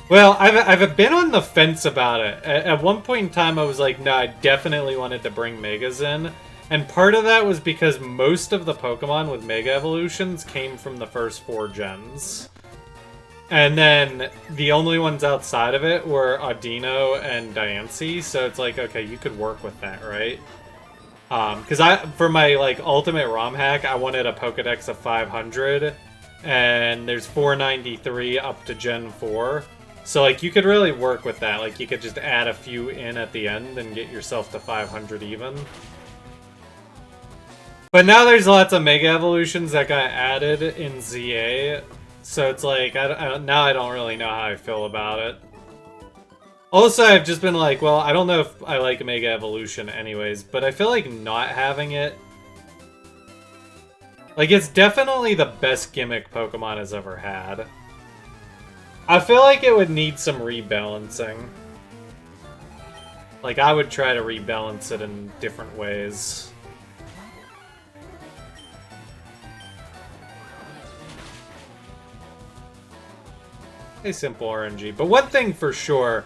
Well, I've been on the fence about it. At one point in time, I was like, no, I definitely wanted to bring Megas in. And part of that was because most of the Pokemon with Mega Evolutions came from the first 4 gens. And then the only ones outside of it were Audino and Diancie, so it's like, okay, you could work with that, right? Because for my like ultimate ROM hack, I wanted a Pokedex of 500, and there's 493 up to Gen 4. So like you could really work with that. Like you could just add a few in at the end and get yourself to 500 even. But now there's lots of Mega Evolutions that got added in ZA, so it's like now I don't really know how I feel about it. Also, I've just been like, well, I don't know if I like Mega Evolution anyways, but I feel like not having it... Like, it's definitely the best gimmick Pokemon has ever had. I feel like it would need some rebalancing. Like, I would try to rebalance it in different ways. A simple RNG. But one thing for sure...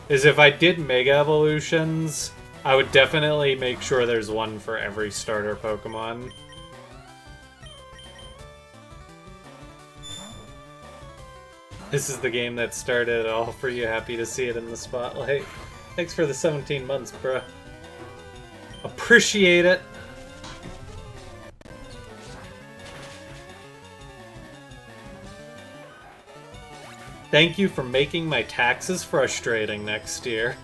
is if I did Mega Evolutions, I would definitely make sure there's one for every starter Pokemon. This is the game that started it all for you. Happy to see it in the spotlight. Thanks for the 17 months, bruh. Appreciate it. Thank you for making my taxes frustrating next year.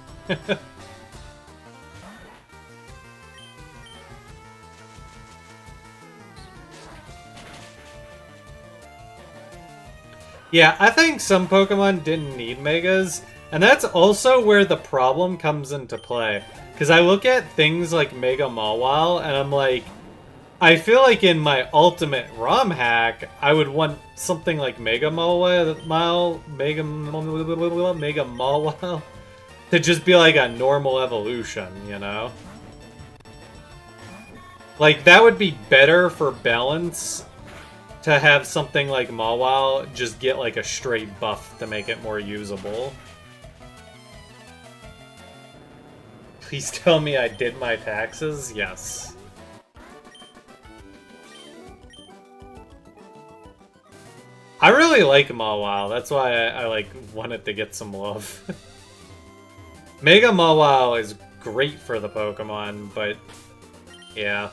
Yeah, I think some Pokemon didn't need Megas, and that's also where the problem comes into play. Because I look at things like Mega Mawile, and I'm like, I feel like in my ultimate ROM hack, I would want something like Mega Mawile to just be like a normal evolution, you know? Like, that would be better for balance to have something like Mawile just get like a straight buff to make it more usable. Please tell me I did my taxes? Yes. I really like Mawile. That's why I like wanted to get some love. Mega Mawile is great for the Pokemon, but yeah.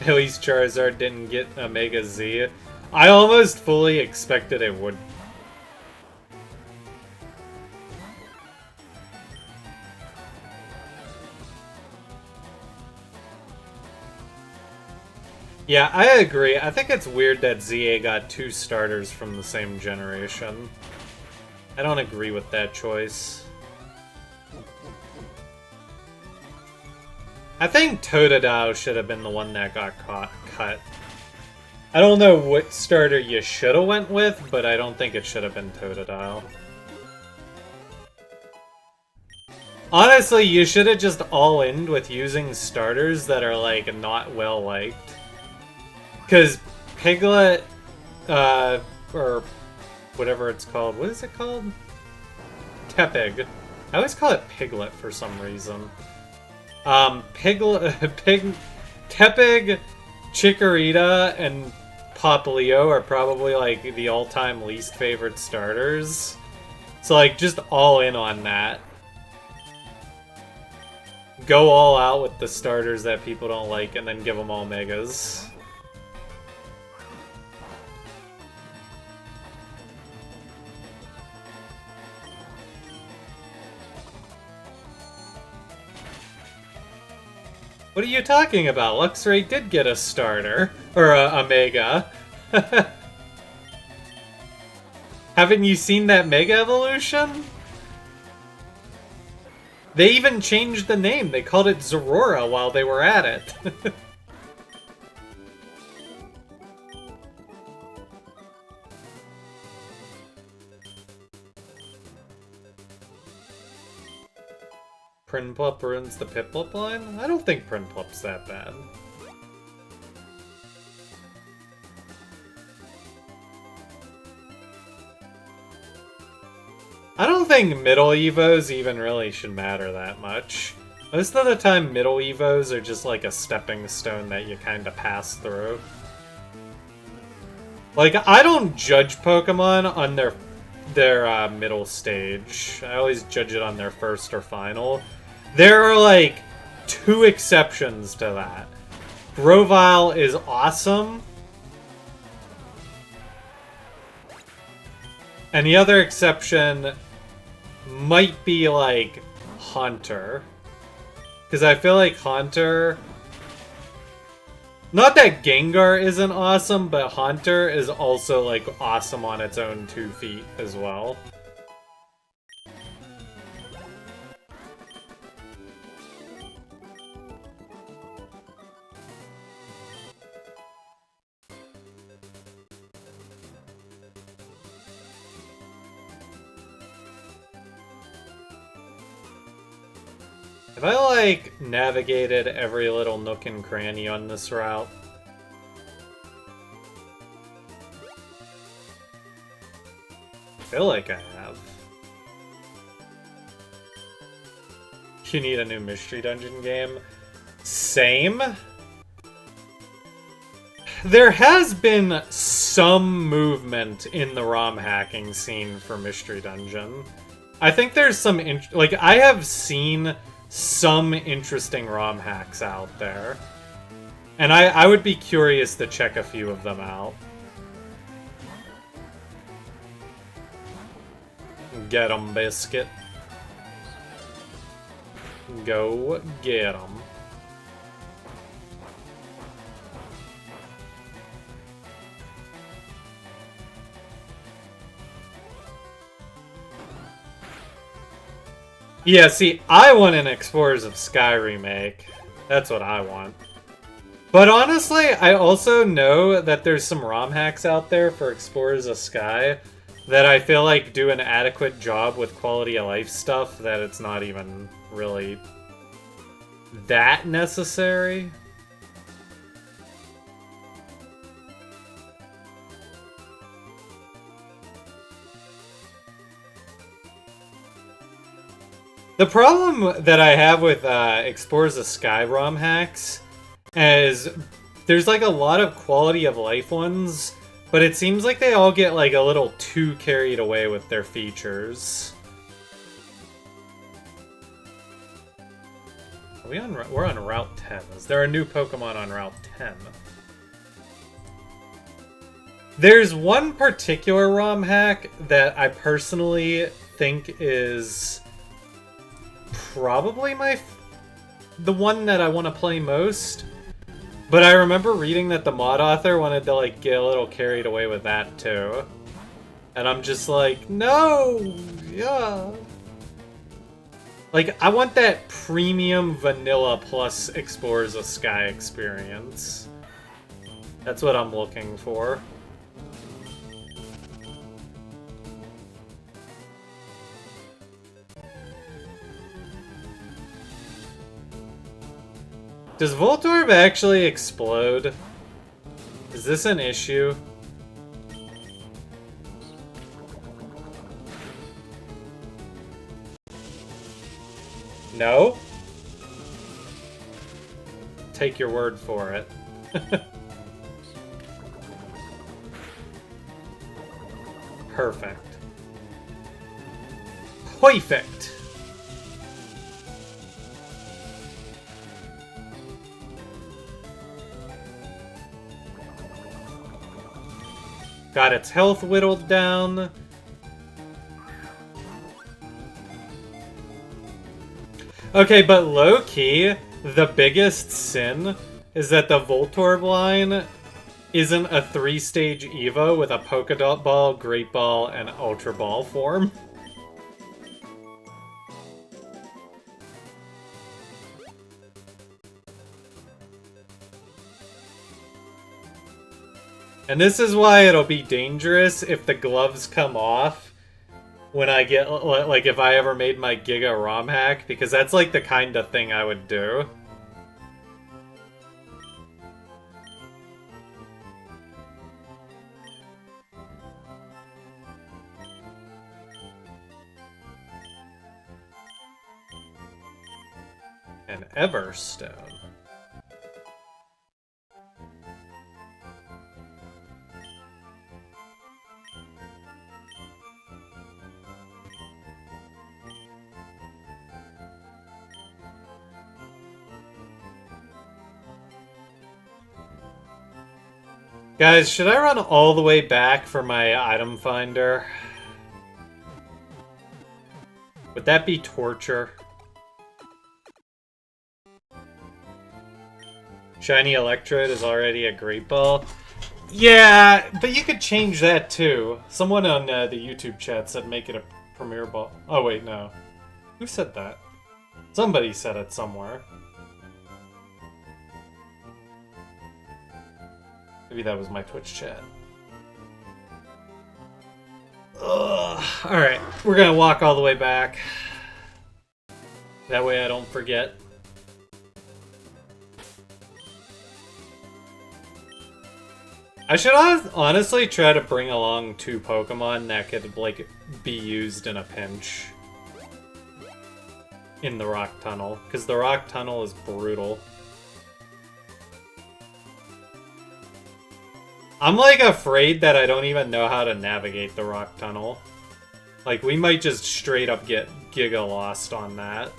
At least Charizard didn't get Omega Z. I almost fully expected it would. Yeah, I agree. I think it's weird that ZA got 2 starters from the same generation. I don't agree with that choice. I think Totodile should have been the one that got cut. I don't know what starter you should have went with, but I don't think it should have been Totodile. Honestly, you should have just all-in with using starters that are, like, not well-liked. Because Piglet, or whatever it's called. What is it called? Tepig. I always call it Piglet for some reason. Tepig, Chikorita, and Popplio are probably, like, the all-time least favorite starters. So, like, just all in on that. Go all out with the starters that people don't like, and then give them all Megas. What are you talking about? Luxray did get a starter. Or a Mega. Haven't you seen that Mega Evolution? They even changed the name. They called it Zorora while they were at it. Prinplup ruins the Piplup line? I don't think Prinplup's that bad. I don't think middle Evos even really should matter that much. Most of the time, middle Evos are just like a stepping stone that you kind of pass through. Like, I don't judge Pokemon on their middle stage. I always judge it on their first or final. There are, like, 2 exceptions to that. Grovyle is awesome. And the other exception might be, like, Haunter. Because I feel like Haunter... Not that Gengar isn't awesome, but Haunter is also, like, awesome on its own 2 feet as well. Have I, like, navigated every little nook and cranny on this route? I feel like I have. You need a new Mystery Dungeon game? Same? There has been some movement in the ROM hacking scene for Mystery Dungeon. I think there's some... like, I have seen some interesting ROM hacks out there. And I would be curious to check a few of them out. Get 'em, Biscuit. Go get 'em. Yeah, see, I want an Explorers of Sky remake. That's what I want. But honestly, I also know that there's some ROM hacks out there for Explorers of Sky that I feel like do an adequate job with quality of life stuff that it's not even really that necessary. The problem that I have with Explorers of Sky ROM hacks is there's like a lot of quality of life ones, but it seems like they all get like a little too carried away with their features. We're on Route 10. Is there a new Pokemon on Route 10? There's one particular ROM hack that I personally think is probably the one that I want to play most. But I remember reading that the mod author wanted to like get a little carried away with that too. And I'm just like, no! Yeah. Like, I want that premium vanilla plus Explorers of Sky experience. That's what I'm looking for. Does Voltorb actually explode? Is this an issue? No? Take your word for it. Perfect. Perfect. Got its health whittled down. Okay, but low-key, the biggest sin is that the Voltorb line isn't a 3-stage Evo with a Polka Ball, Great Ball, and Ultra Ball form. And this is why it'll be dangerous if the gloves come off when I get, like, if I ever made my Giga ROM hack, because that's, like, the kind of thing I would do. An Everstone. Guys, should I run all the way back for my item finder? Would that be torture? Shiny Electrode is already a Great Ball. Yeah, but you could change that too. Someone on the YouTube chat said make it a Premier Ball. Oh wait, no. Who said that? Somebody said it somewhere. Maybe that was my Twitch chat. Ugh. Alright, we're gonna walk all the way back. That way I don't forget. I should honestly try to bring along 2 Pokemon that could, like, be used in a pinch. In the Rock Tunnel, because the Rock Tunnel is brutal. I'm, like, afraid that I don't even know how to navigate the Rock Tunnel. Like, we might just straight up get Giga lost on that.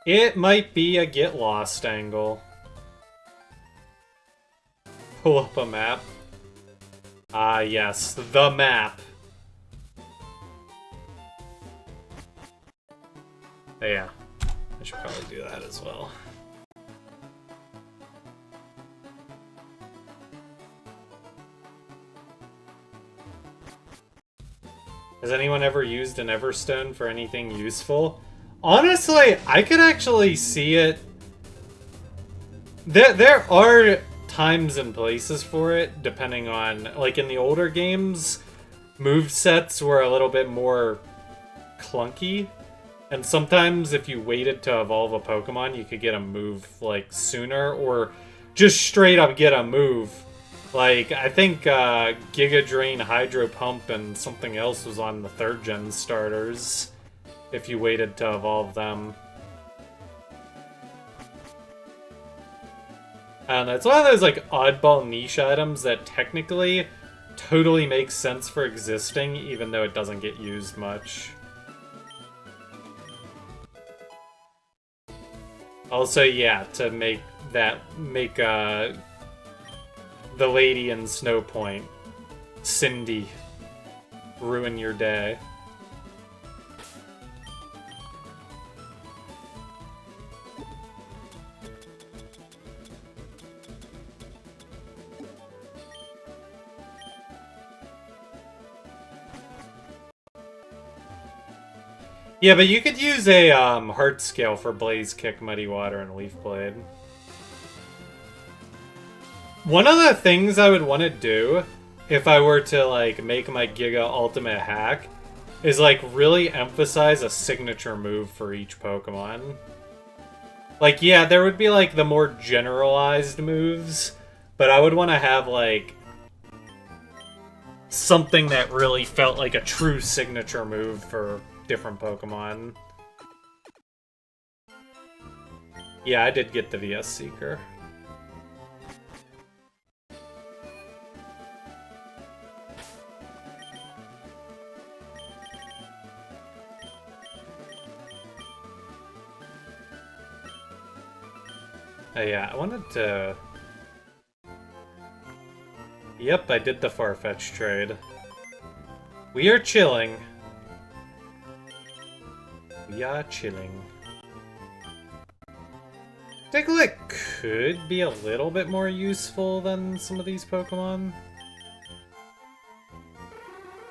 It might be a get lost angle. Pull up a map. Ah, yes, the map. Yeah, I should probably do that as well. Has anyone ever used an Everstone for anything useful? Honestly, I could actually see it. There are times and places for it, depending on, like in the older games, movesets were a little bit more clunky. And sometimes if you waited to evolve a Pokemon, you could get a move, like, sooner, or just straight up get a move. Like, I think Giga Drain, Hydro Pump, and something else was on the 3rd gen starters, if you waited to evolve them. And it's one of those, like, oddball niche items that technically totally makes sense for existing, even though it doesn't get used much. Also, yeah, to make the lady in Snowpoint, Cindy, ruin your day. Yeah, but you could use a heart scale for Blaze Kick, Muddy Water, and Leaf Blade. One of the things I would want to do if I were to like make my Giga Ultimate hack is like really emphasize a signature move for each Pokemon. Like, yeah, there would be like the more generalized moves, but I would want to have like something that really felt like a true signature move for different Pokemon. Yeah, I did get the VS Seeker. Yeah, I wanted to... Yep, I did the Farfetch trade. We are chilling. We are chilling. Diglett could be a little bit more useful than some of these Pokemon.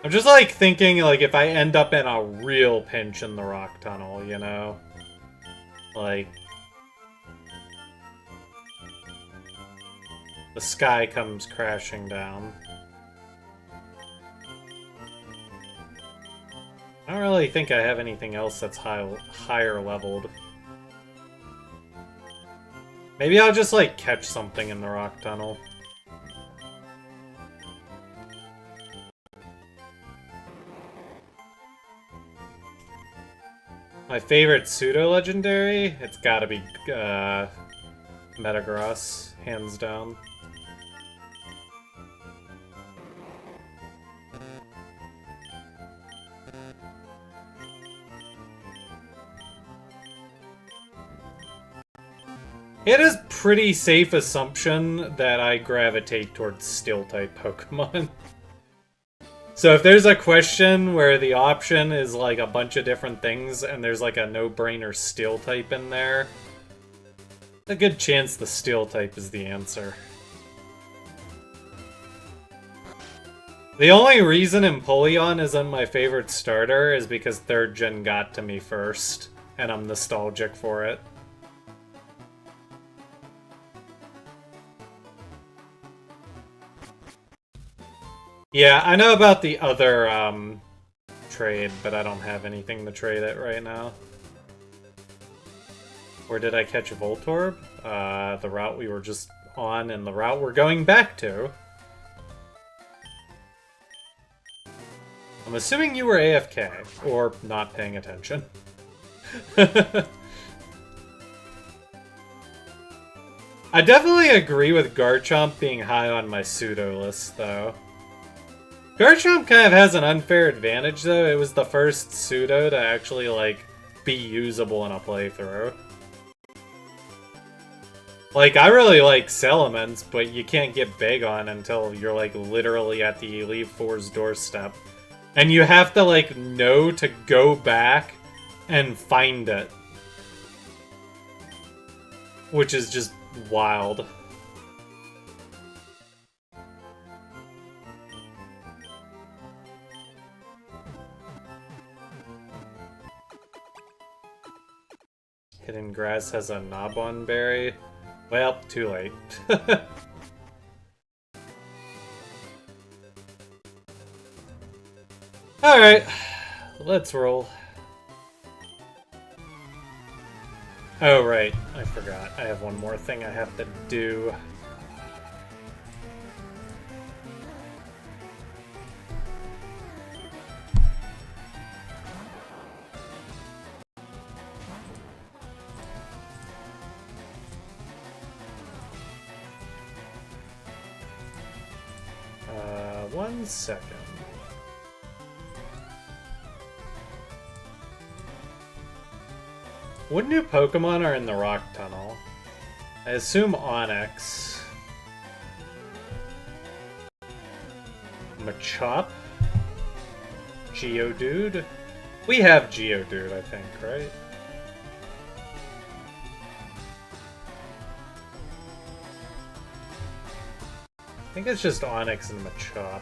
I'm just like thinking like if I end up in a real pinch in the rock tunnel, you know? Like... the sky comes crashing down. I don't really think I have anything else that's higher leveled. Maybe I'll just, like, catch something in the rock tunnel. My favorite pseudo-legendary? It's gotta be, Metagross, hands down. It is pretty safe assumption that I gravitate towards Steel-type Pokemon. So if there's a question where the option is like a bunch of different things and there's like a no-brainer Steel-type in there, a good chance the Steel-type is the answer. The only reason Empoleon isn't my favorite starter is because 3rd gen got to me first, and I'm nostalgic for it. Yeah, I know about the other trade, but I don't have anything to trade it right now. Where did I catch Voltorb? The route we were just on and the route we're going back to. I'm assuming you were AFK, or not paying attention. I definitely agree with Garchomp being high on my pseudo list, though. Garchomp kind of has an unfair advantage, though. It was the first pseudo to actually, like, be usable in a playthrough. Like, I really like Salamence, but you can't get Bagon until you're, like, literally at the Elite Four's doorstep. And you have to, like, know to go back and find it. Which is just wild. Hidden Grass has a Nabon berry. Well, too late. Alright, let's roll. Oh, right, I forgot. I have one more thing I have to do. 1 second. What new Pokemon are in the Rock Tunnel? I assume Onix. Machop? Geodude? We have Geodude, I think, right? I think it's just Onix and Machop.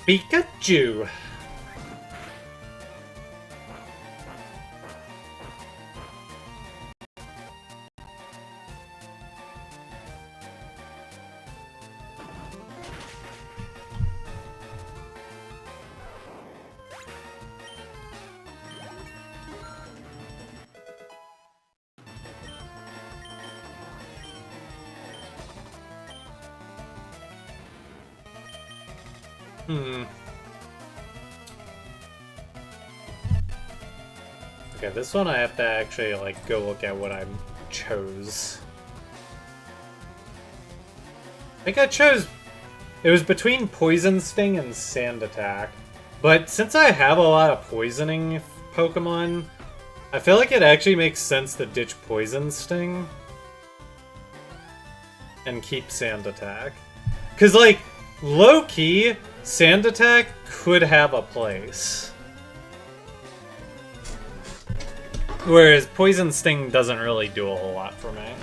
Pikachu! Okay, this one I have to actually, like, go look at what I chose. I think I chose... It was between Poison Sting and Sand Attack. But since I have a lot of poisoning Pokemon, I feel like it actually makes sense to ditch Poison Sting and keep Sand Attack. Because, like, low-key, Sand Attack could have a place. Whereas Poison Sting doesn't really do a whole lot for me.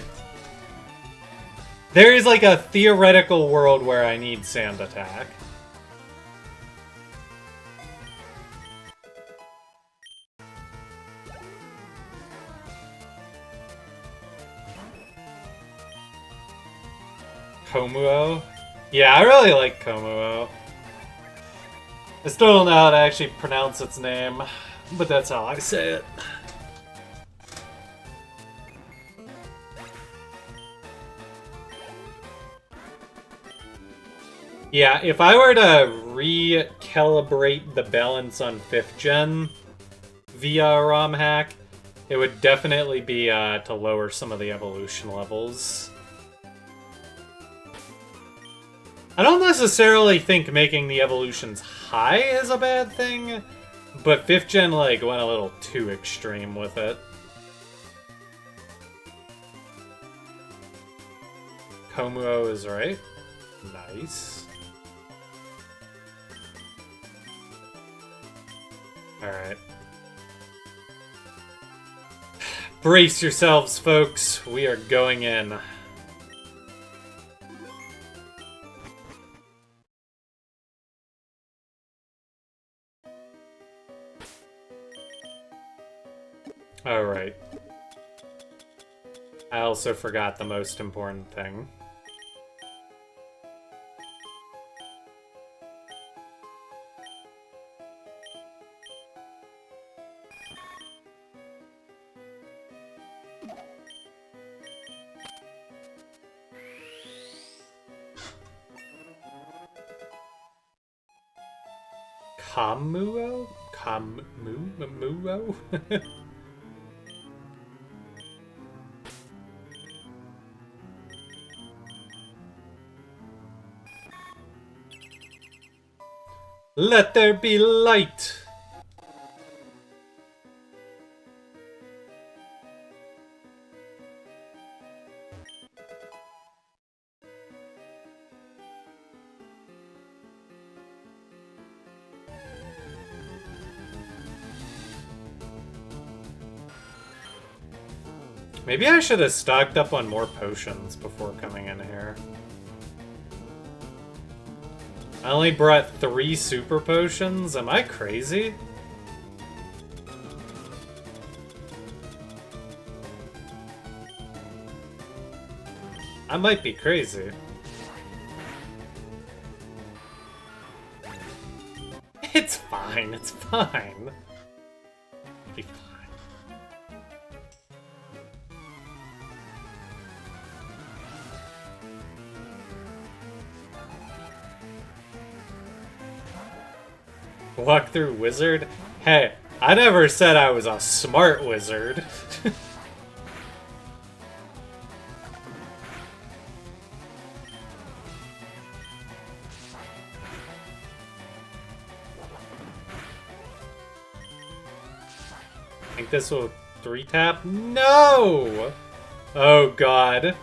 There is like a theoretical world where I need Sand Attack. Komuo? Yeah, I really like Komuo. I still don't know how to actually pronounce its name, but that's how I say it. Yeah, if I were to recalibrate the balance on 5th gen via a ROM hack, it would definitely be to lower some of the evolution levels. I don't necessarily think making the evolutions high is a bad thing, but 5th gen like went a little too extreme with it. Komuo is right. Nice. Alright. Brace yourselves, folks. We are going in. Alright. I also forgot the most important thing. Komuo? Komuo? Let there be light! Maybe I should have stocked up on more potions before coming in here. I only brought 3 super potions? Am I crazy? I might be crazy. It's fine, it's fine. It'll be fine. Walk through wizard? Hey, I never said I was a smart wizard. think this will 3-tap? No! Oh god.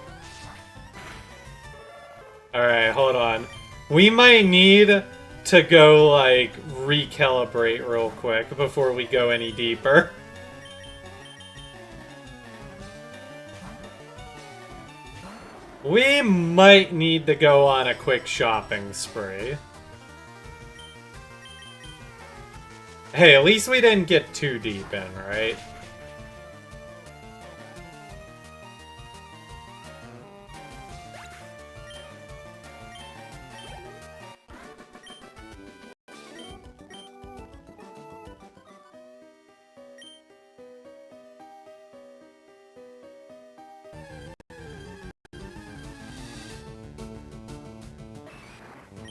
Alright, hold on. We might need to go, like, recalibrate real quick before we go any deeper. We might need to go on a quick shopping spree. Hey, at least we didn't get too deep in, right?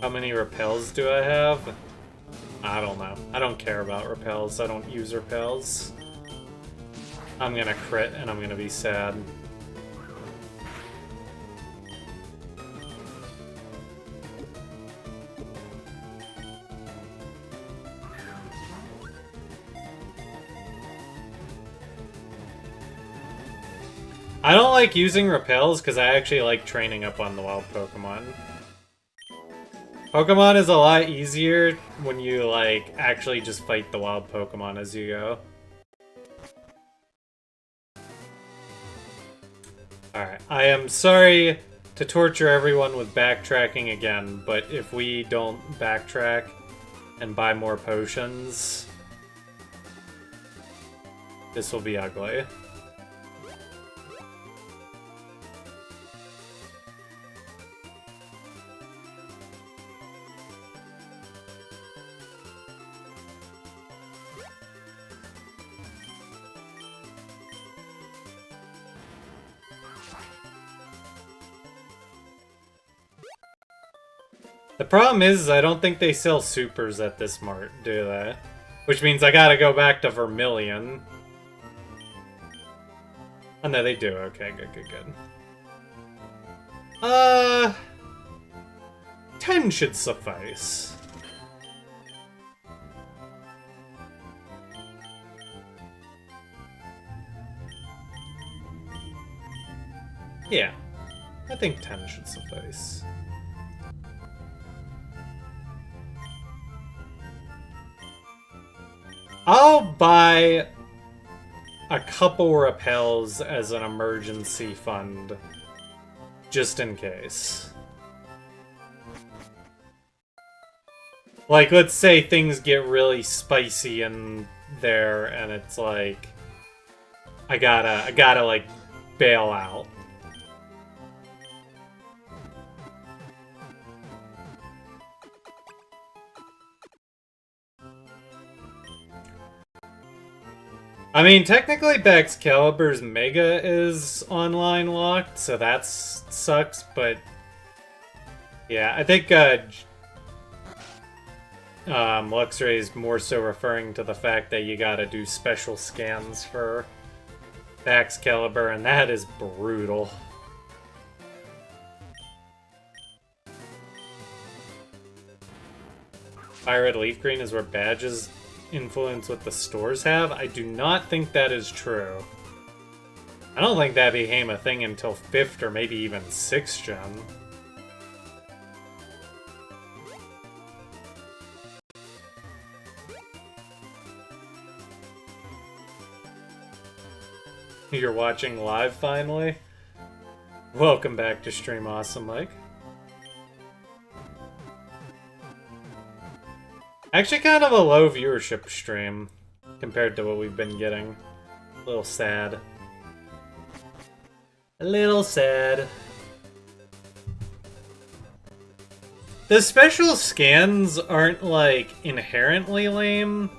How many repels do I have? I don't know. I don't care about repels. I don't use repels. I'm gonna crit and I'm gonna be sad. I don't like using repels because I actually like training up on the wild Pokemon. Pokemon is a lot easier when you, like, actually just fight the wild Pokemon as you go. Alright, I am sorry to torture everyone with backtracking again, but if we don't backtrack and buy more potions, this will be ugly. The problem is, I don't think they sell supers at this mart, do they? Which means I gotta go back to Vermilion. Oh no, they do. Okay, good. 10 should suffice. Yeah, I think 10 should suffice. I'll buy a couple repels as an emergency fund, just in case. Like, let's say things get really spicy in there, and it's like, I gotta like, bail out. I mean, technically Baxcalibur's Mega is online locked, so that sucks, but yeah, I think Luxray is more so referring to the fact that you gotta do special scans for Baxcalibur, and that is brutal. Fire Red Leaf Green is where badges influence what the stores have? I do not think that is true. I don't think that became a thing until 5th or maybe even 6th gen. You're watching live finally? Welcome back to Stream Awesome Mike. Actually kind of a low viewership stream compared to what we've been getting. A little sad. A little sad. The special scans aren't, like, inherently lame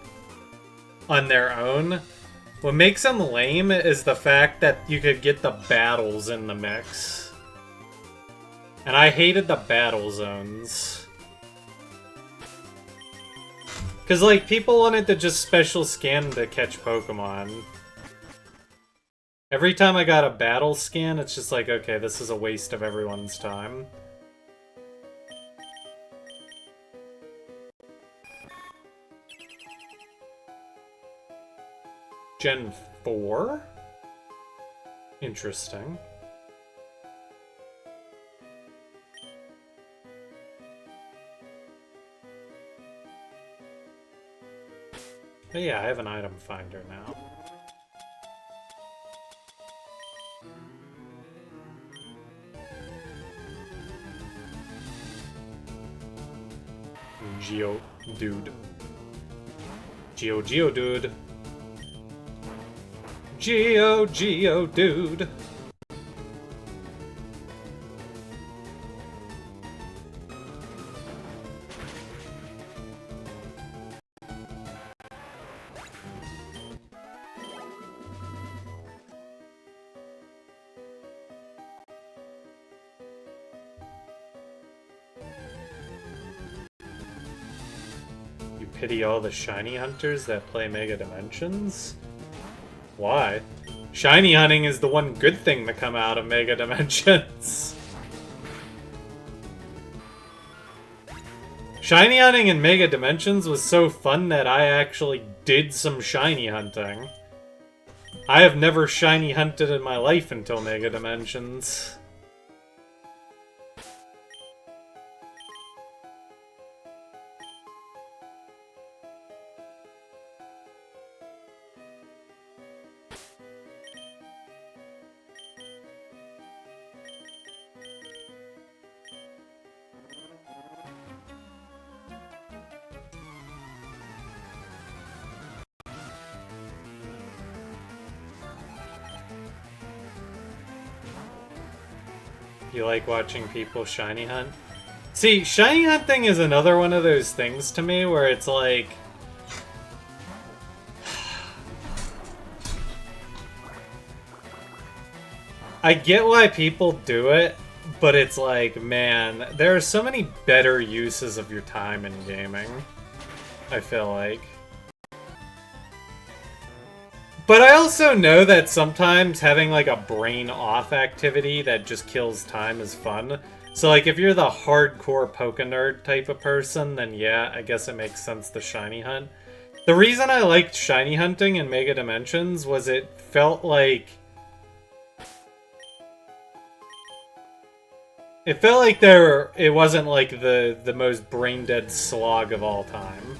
on their own. What makes them lame is the fact that you could get the battles in the mix. And I hated the battle zones. Because, like, people wanted to just special scan to catch Pokemon. Every time I got a battle scan, it's just like, okay, this is a waste of everyone's time. Gen 4? Interesting. But yeah, I have an item finder now. Geodude. Geodude. Geodude. Pity all the shiny hunters that play Mega Dimensions? Why? Shiny hunting is the one good thing to come out of Mega Dimensions. Shiny hunting in Mega Dimensions was so fun that I actually did some shiny hunting. I have never shiny hunted in my life until Mega Dimensions. You like watching people shiny hunt? See, shiny hunting is another one of those things to me where it's like... I get why people do it, but it's like, man, there are so many better uses of your time in gaming, I feel like. But I also know that sometimes having like a brain-off activity that just kills time is fun. So like if you're the hardcore Pokenerd type of person, then yeah, I guess it makes sense to shiny hunt. The reason I liked shiny hunting in Mega Dimensions was it felt like... It felt like it wasn't like the most brain-dead slog of all time.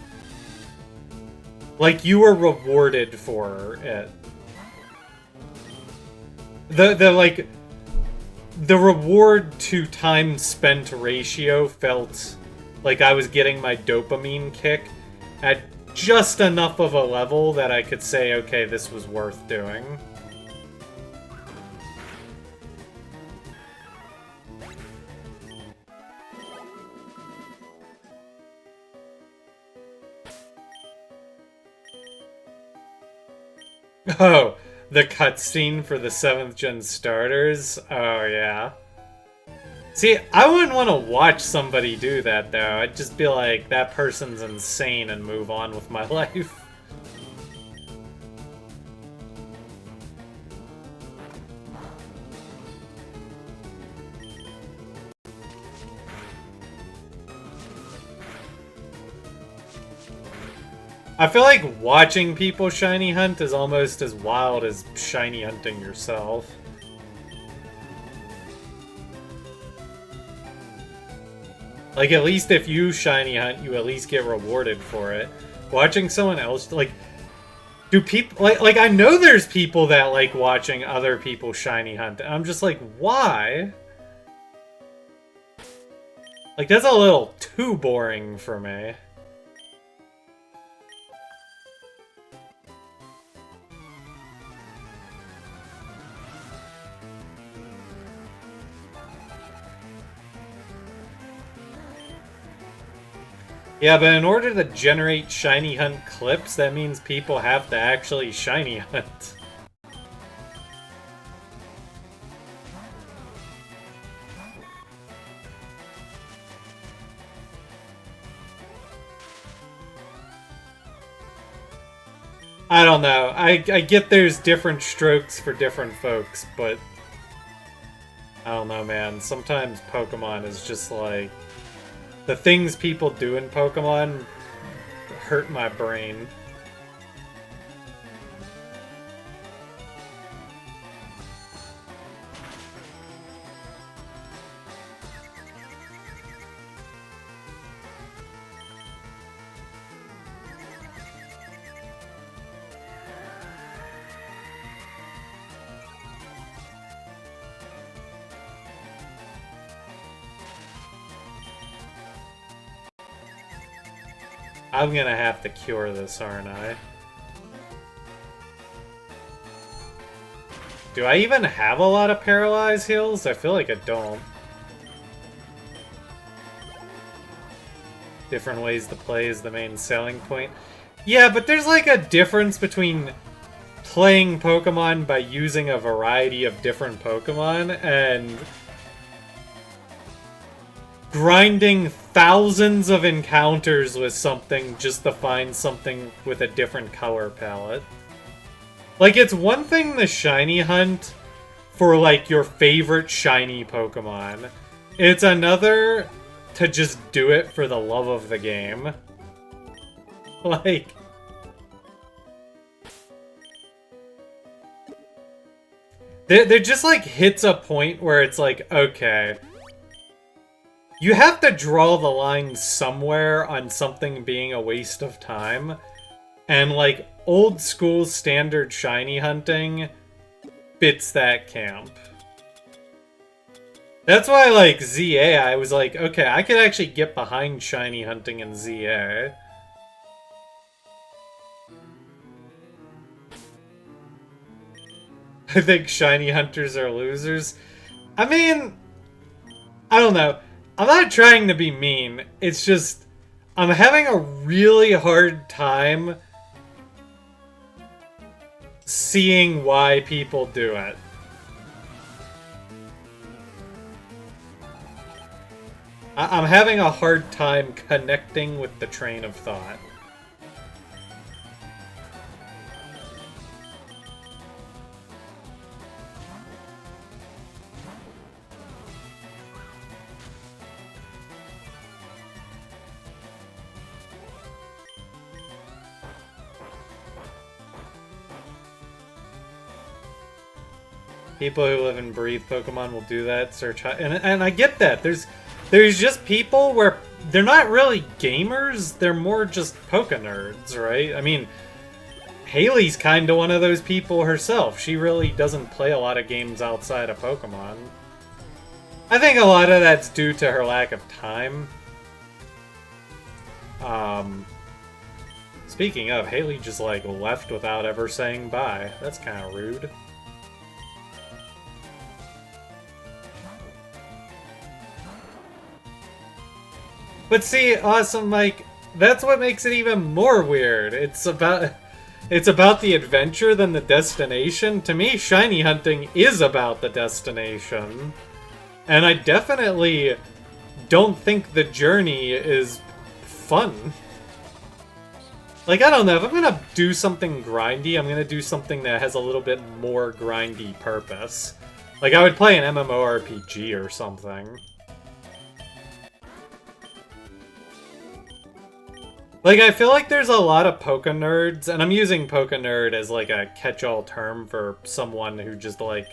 Like, you were rewarded for it. The reward to time spent ratio felt like I was getting my dopamine kick at just enough of a level that I could say, okay, this was worth doing. Oh, the cutscene for the 7th gen starters? Oh, yeah. See, I wouldn't want to watch somebody do that, though. I'd just be like, that person's insane and move on with my life. I feel like watching people shiny hunt is almost as wild as shiny hunting yourself. Like, at least if you shiny hunt, you at least get rewarded for it. Watching someone else, like... Do people... Like, I know there's people that like watching other people shiny hunt, and I'm just like, why? Like, that's a little too boring for me. Yeah, but in order to generate shiny hunt clips, that means people have to actually shiny hunt. I don't know. I get there's different strokes for different folks, but... I don't know, man. Sometimes Pokemon is just like... The things people do in Pokemon hurt my brain. I'm gonna have to cure this, aren't I? Do I even have a lot of paralyzed heals? I feel like I don't. Different ways to play is the main selling point. Yeah, but there's like a difference between playing Pokemon by using a variety of different Pokemon and grinding thousands of encounters with something just to find something with a different color palette. Like, it's one thing to shiny hunt for, like, your favorite shiny Pokemon. It's another to just do it for the love of the game. Like... There just, like, hits a point where it's like, okay... You have to draw the line somewhere on something being a waste of time. And, like, old school standard shiny hunting fits that camp. That's why, like, ZA, I was like, okay, I could actually get behind shiny hunting in ZA. I think shiny hunters are losers. I mean, I don't know. I'm not trying to be mean. It's just, I'm having a really hard time seeing why people do it. I'm having a hard time connecting with the train of thought. People who live and breathe Pokemon will do that. Search and I get that. There's just people where they're not really gamers. They're more just Poke nerds, right? I mean, Haley's kind of one of those people herself. She really doesn't play a lot of games outside of Pokemon. I think a lot of that's due to her lack of time. Speaking of, Haley just like left without ever saying bye. That's kind of rude. But see, Awesome Mike, that's what makes it even more weird. It's about the adventure than the destination. To me, shiny hunting is about the destination. And I definitely don't think the journey is fun. Like, I don't know, if I'm gonna do something grindy, I'm gonna do something that has a little bit more grindy purpose. Like, I would play an MMORPG or something. Like, I feel like there's a lot of Poke nerds, and I'm using Poke nerd as, like, a catch-all term for someone who just, like,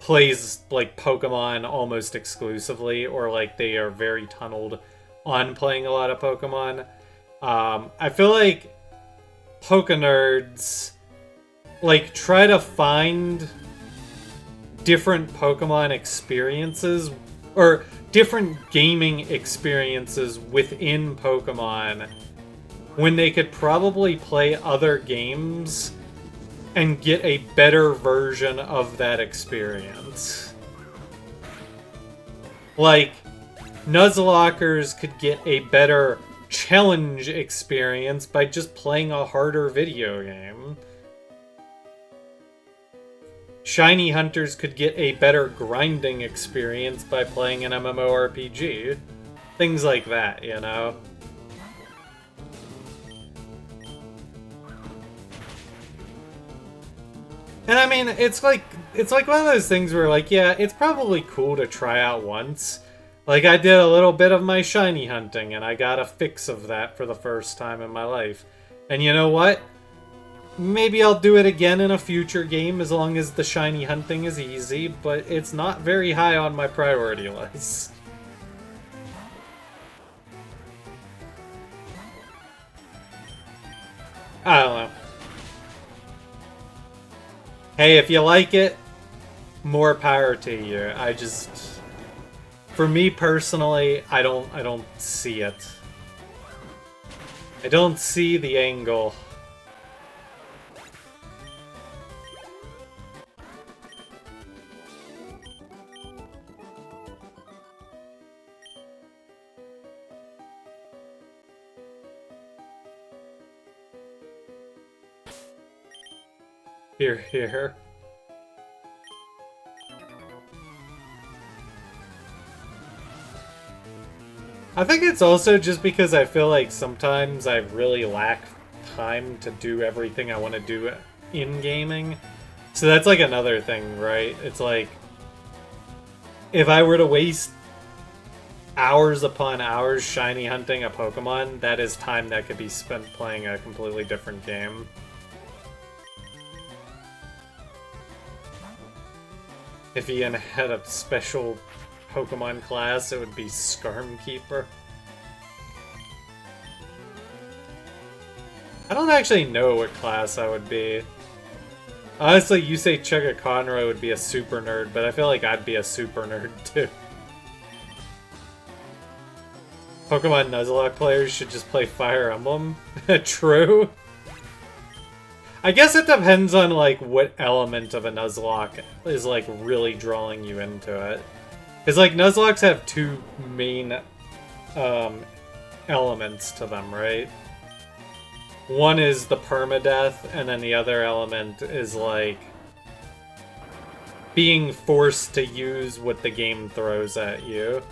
plays, like, Pokemon almost exclusively, or, like, they are very tunneled on playing a lot of Pokemon. I feel like Poke nerds, like, try to find different Pokemon experiences, or different gaming experiences within Pokemon when they could probably play other games and get a better version of that experience. Like, Nuzlockers could get a better challenge experience by just playing a harder video game. Shiny hunters could get a better grinding experience by playing an MMORPG. Things like that, you know? And I mean, it's like one of those things where, like, yeah, it's probably cool to try out once. Like, I did a little bit of my shiny hunting, and I got a fix of that for the first time in my life. And you know what? Maybe I'll do it again in a future game as long as the shiny hunting is easy, but it's not very high on my priority list. I don't know. Hey, if you like it, more power to you. I just... For me personally, I don't see it. I don't see the angle. Here. I think it's also just because I feel like sometimes I really lack time to do everything I want to do in gaming. So that's like another thing, right? It's like, if I were to waste hours upon hours shiny hunting a Pokemon, that is time that could be spent playing a completely different game. If Ian had a special Pokemon class, it would be Skarmkeeper. I don't actually know what class I would be. Honestly, you say Chugga Conroy would be a super nerd, but I feel like I'd be a super nerd too. Pokemon Nuzlocke players should just play Fire Emblem. True. I guess it depends on, like, what element of a Nuzlocke is, like, really drawing you into it. Because, like, Nuzlocks have two main elements to them, right? One is the permadeath, and then the other element is, like, being forced to use what the game throws at you.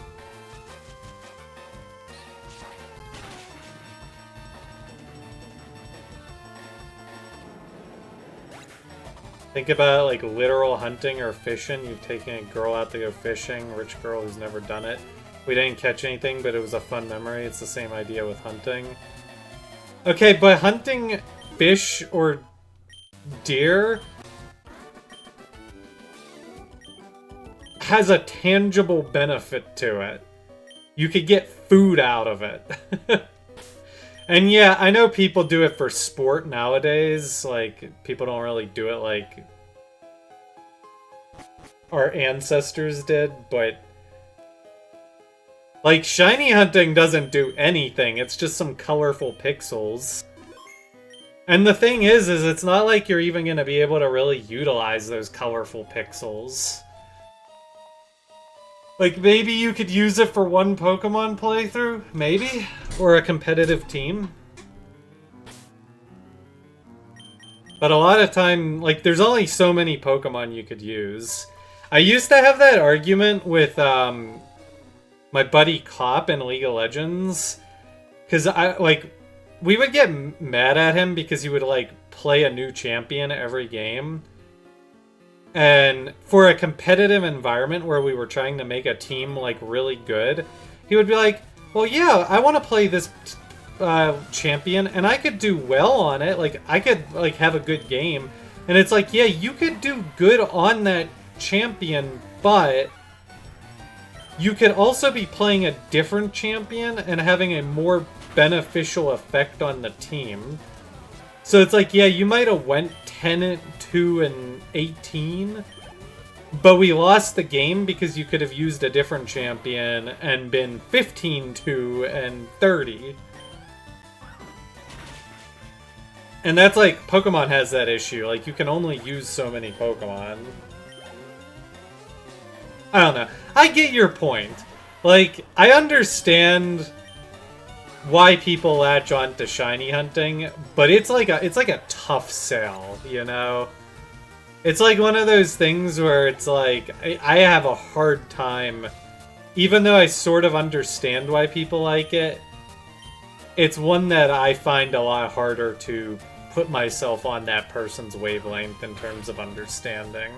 Think about, like, literal hunting or fishing. You've taken a girl out to go fishing, rich girl who's never done it. We didn't catch anything, but it was a fun memory. It's the same idea with hunting. Okay, but hunting fish or deer has a tangible benefit to it. You could get food out of it. And yeah, I know people do it for sport nowadays. Like, people don't really do it like our ancestors did, but like, shiny hunting doesn't do anything. It's just some colorful pixels. And the thing is it's not like you're even going to be able to really utilize those colorful pixels. Like, maybe you could use it for one Pokemon playthrough? Maybe? Or a competitive team? But a lot of time, like, there's only so many Pokemon you could use. I used to have that argument with, my buddy Cop in League of Legends. Because, we would get mad at him because he would, like, play a new champion every game. And for a competitive environment where we were trying to make a team, like, really good, he would be like, well, yeah, I want to play this champion, and I could do well on it. Like, I could, like, have a good game. And it's like, yeah, you could do good on that champion, but you could also be playing a different champion and having a more beneficial effect on the team. So it's like, yeah, you might have went 10-2-18, but we lost the game because you could have used a different champion and been 15-2-30. And that's like, Pokemon has that issue. Like, you can only use so many Pokemon. I don't know. I get your point. Like, I understand why people latch on to shiny hunting, but it's like a tough sell, you know? It's like one of those things where it's like, I have a hard time, even though I sort of understand why people like it, it's one that I find a lot harder to put myself on that person's wavelength in terms of understanding.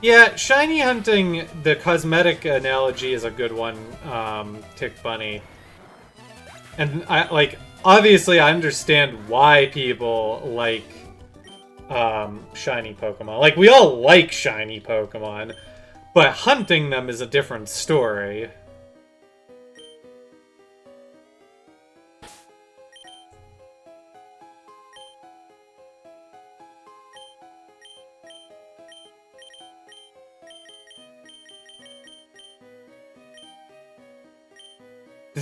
Yeah, shiny hunting, the cosmetic analogy is a good one, Tick Bunny. And obviously I understand why people like, shiny Pokemon. Like, we all like shiny Pokemon, but hunting them is a different story.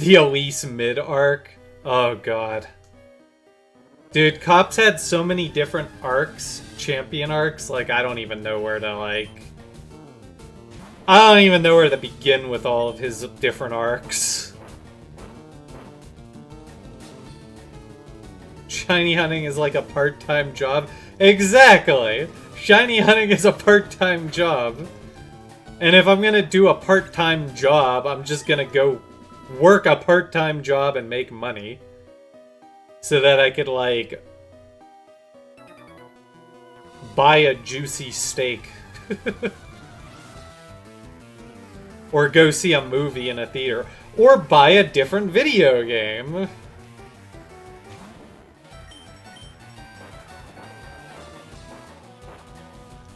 The Elise mid arc. Oh god. Dude, Cops had so many different arcs, champion arcs, like I don't even know where to like... I don't even know where to begin with all of his different arcs. Shiny hunting is like a part-time job. Exactly! Shiny hunting is a part-time job. And if I'm gonna do a part-time job, I'm just gonna go work a part-time job and make money. So that I could, like, buy a juicy steak. Or go see a movie in a theater. Or buy a different video game.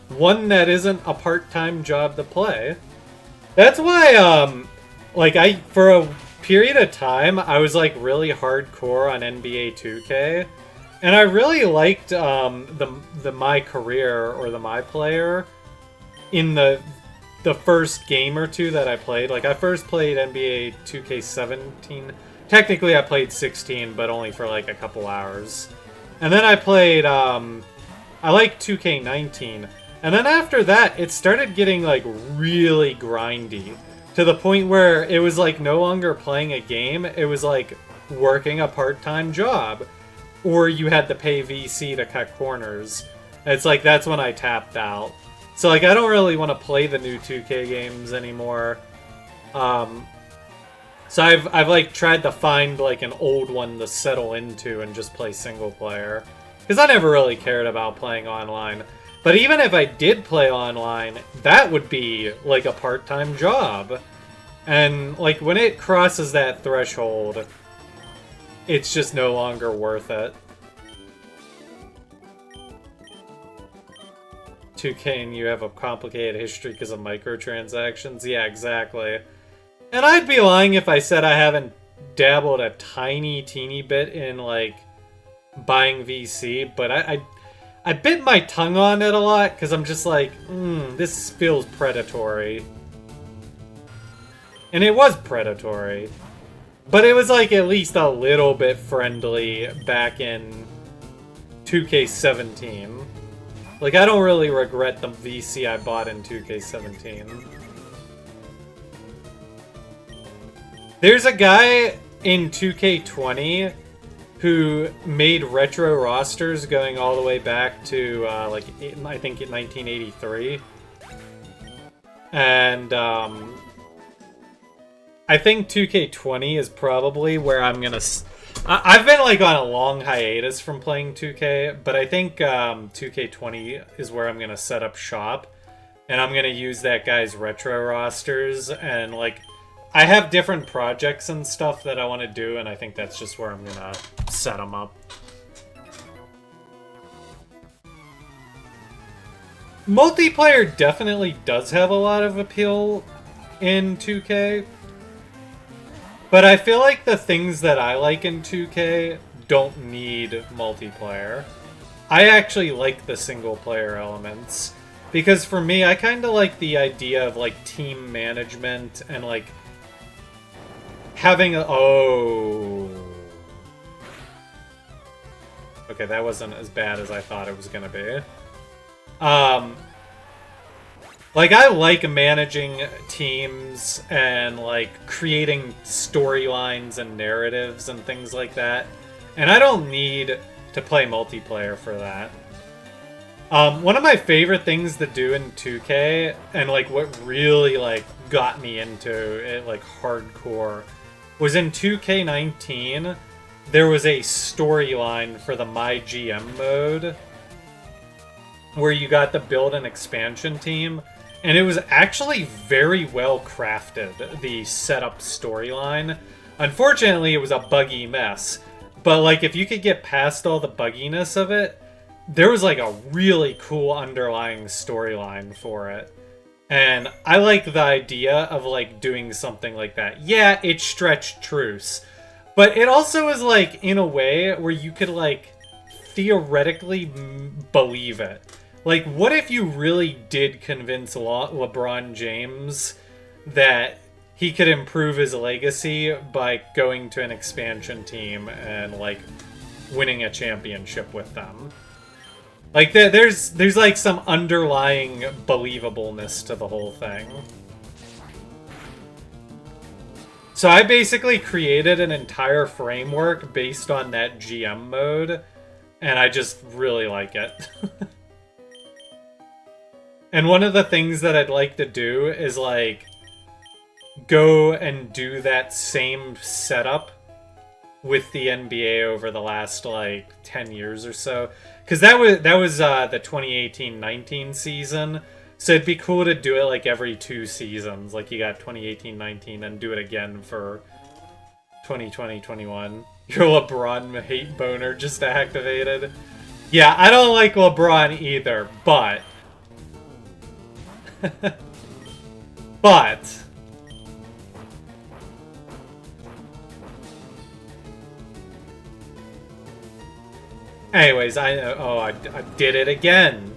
One that isn't a part-time job to play. That's why, like, for a period of time, I was, like, really hardcore on NBA 2K. And I really liked, the My Career, or the My Player, in the first game or two that I played. Like, I first played NBA 2K17. Technically, I played 16, but only for, like, a couple hours. And then I played, I liked 2K19. And then after that, it started getting, like, really grindy. To the point where it was, like, no longer playing a game. It was, like, working a part-time job. Or you had to pay VC to cut corners. It's like, that's when I tapped out. So, like, I don't really want to play the new 2K games anymore. So I've, like, tried to find, like, an old one to settle into and just play single player. Because I never really cared about playing online. But even if I did play online, that would be, like, a part-time job. And, like, when it crosses that threshold, it's just no longer worth it. 2K and you have a complicated history because of microtransactions? Yeah, exactly. And I'd be lying if I said I haven't dabbled a teeny bit in, like, buying VC, but I bit my tongue on it a lot, because I'm just like, this feels predatory. And it was predatory. But it was, like, at least a little bit friendly back in 2K17. Like, I don't really regret the VC I bought in 2K17. There's a guy in 2K20 who made retro rosters going all the way back to, like, I think in 1983. And, I think 2K20 is probably where I'm gonna... I've been, like, on a long hiatus from playing 2K, but I think, 2K20 is where I'm gonna set up shop. And I'm gonna use that guy's retro rosters, and, like... I have different projects and stuff that I want to do, and I think that's just where I'm gonna set them up. Multiplayer definitely does have a lot of appeal in 2K. But I feel like the things that I like in 2K don't need multiplayer. I actually like the single player elements. Because for me, I kind of like the idea of, like, team management and, like, having a... Oh. Okay, that wasn't as bad as I thought it was gonna be. Like, I like managing teams and, like, creating storylines and narratives and things like that. And I don't need to play multiplayer for that. One of my favorite things to do in 2K, and, like, what really, like, got me into it, like, hardcore, was in 2K19, there was a storyline for the My GM mode where you got to build an expansion team, and it was actually very well crafted, the setup storyline. Unfortunately, it was a buggy mess, but, like, if you could get past all the bugginess of it, there was, like, a really cool underlying storyline for it. And I like the idea of, like, doing something like that. Yeah, it stretched truce. But it also is, like, in a way where you could, like, theoretically believe it. Like, what if you really did convince LeBron James that he could improve his legacy by going to an expansion team and like winning a championship with them. Like there's like some underlying believableness to the whole thing. So I basically created an entire framework based on that GM mode, and I just really like it. And one of the things that I'd like to do is like go and do that same setup with the NBA over the last like 10 years or so, because that was the 2018-19 season. So it'd be cool to do it like every 2 seasons. Like you got 2018-19 and do it again for 2020-21. Your LeBron hate boner just activated. Yeah, I don't like LeBron either, but but anyways, I did it again.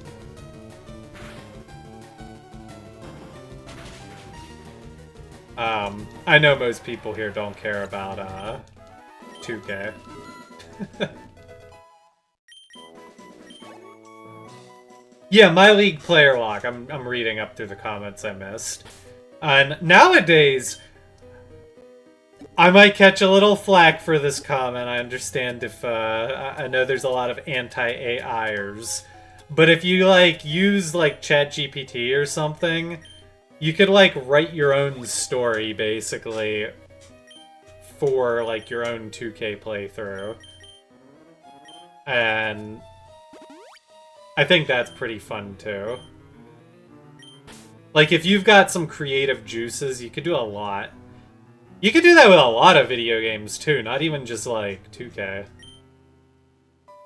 I know most people here don't care about 2K. Yeah, my league player lock. I'm reading up through the comments I missed. And nowadays, I might catch a little flack for this comment. I understand if I know there's a lot of anti-AIers, but if you like use like ChatGPT or something, you could like write your own story basically for like your own 2K playthrough. And I think that's pretty fun too. Like if you've got some creative juices, you could do a lot. You could do that with a lot of video games too, not even just like 2K.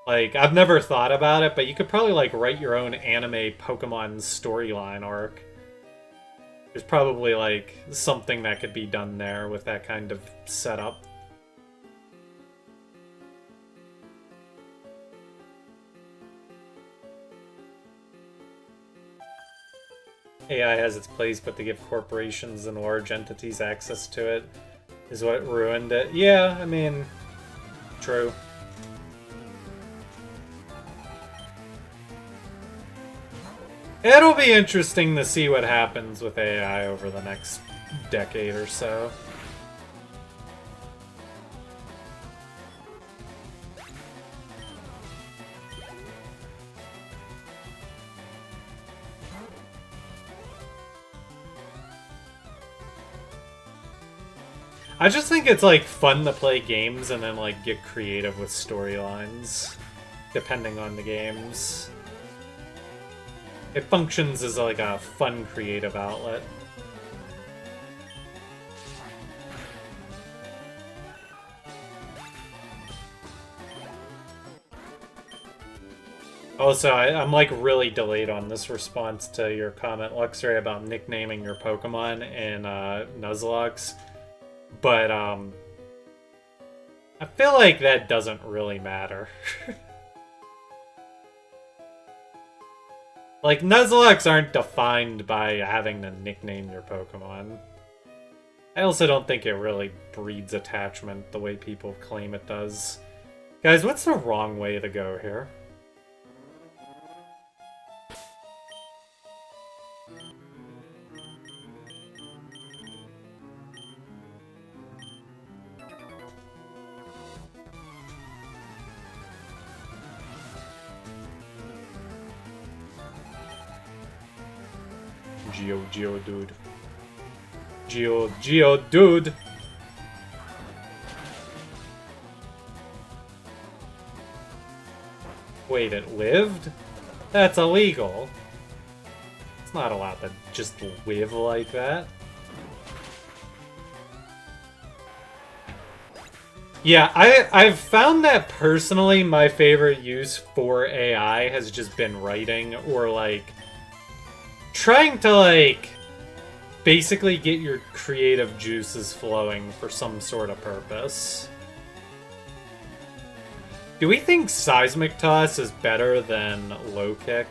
Like, I've never thought about it, but you could probably like write your own anime Pokemon storyline arc. There's probably, like, something that could be done there with that kind of setup. AI has its place, but to give corporations and large entities access to it is what ruined it. Yeah, I mean, true. It'll be interesting to see what happens with AI over the next decade or so. I just think it's like fun to play games and then like get creative with storylines, depending on the games. It functions as like a fun creative outlet. Also, I'm like really delayed on this response to your comment, Luxray, about nicknaming your Pokemon in Nuzlocke. But I feel like that doesn't really matter. Like, Nuzlocke aren't defined by having to nickname your Pokemon. I also don't think it really breeds attachment the way people claim it does. Guys, what's the wrong way to go here? Geodude. Geodude! Wait, it lived? That's illegal. It's not allowed to just live like that. Yeah, I've found that personally my favorite use for AI has just been writing or like trying to like basically get your creative juices flowing for some sort of purpose. Do we think Seismic Toss is better than Low Kick?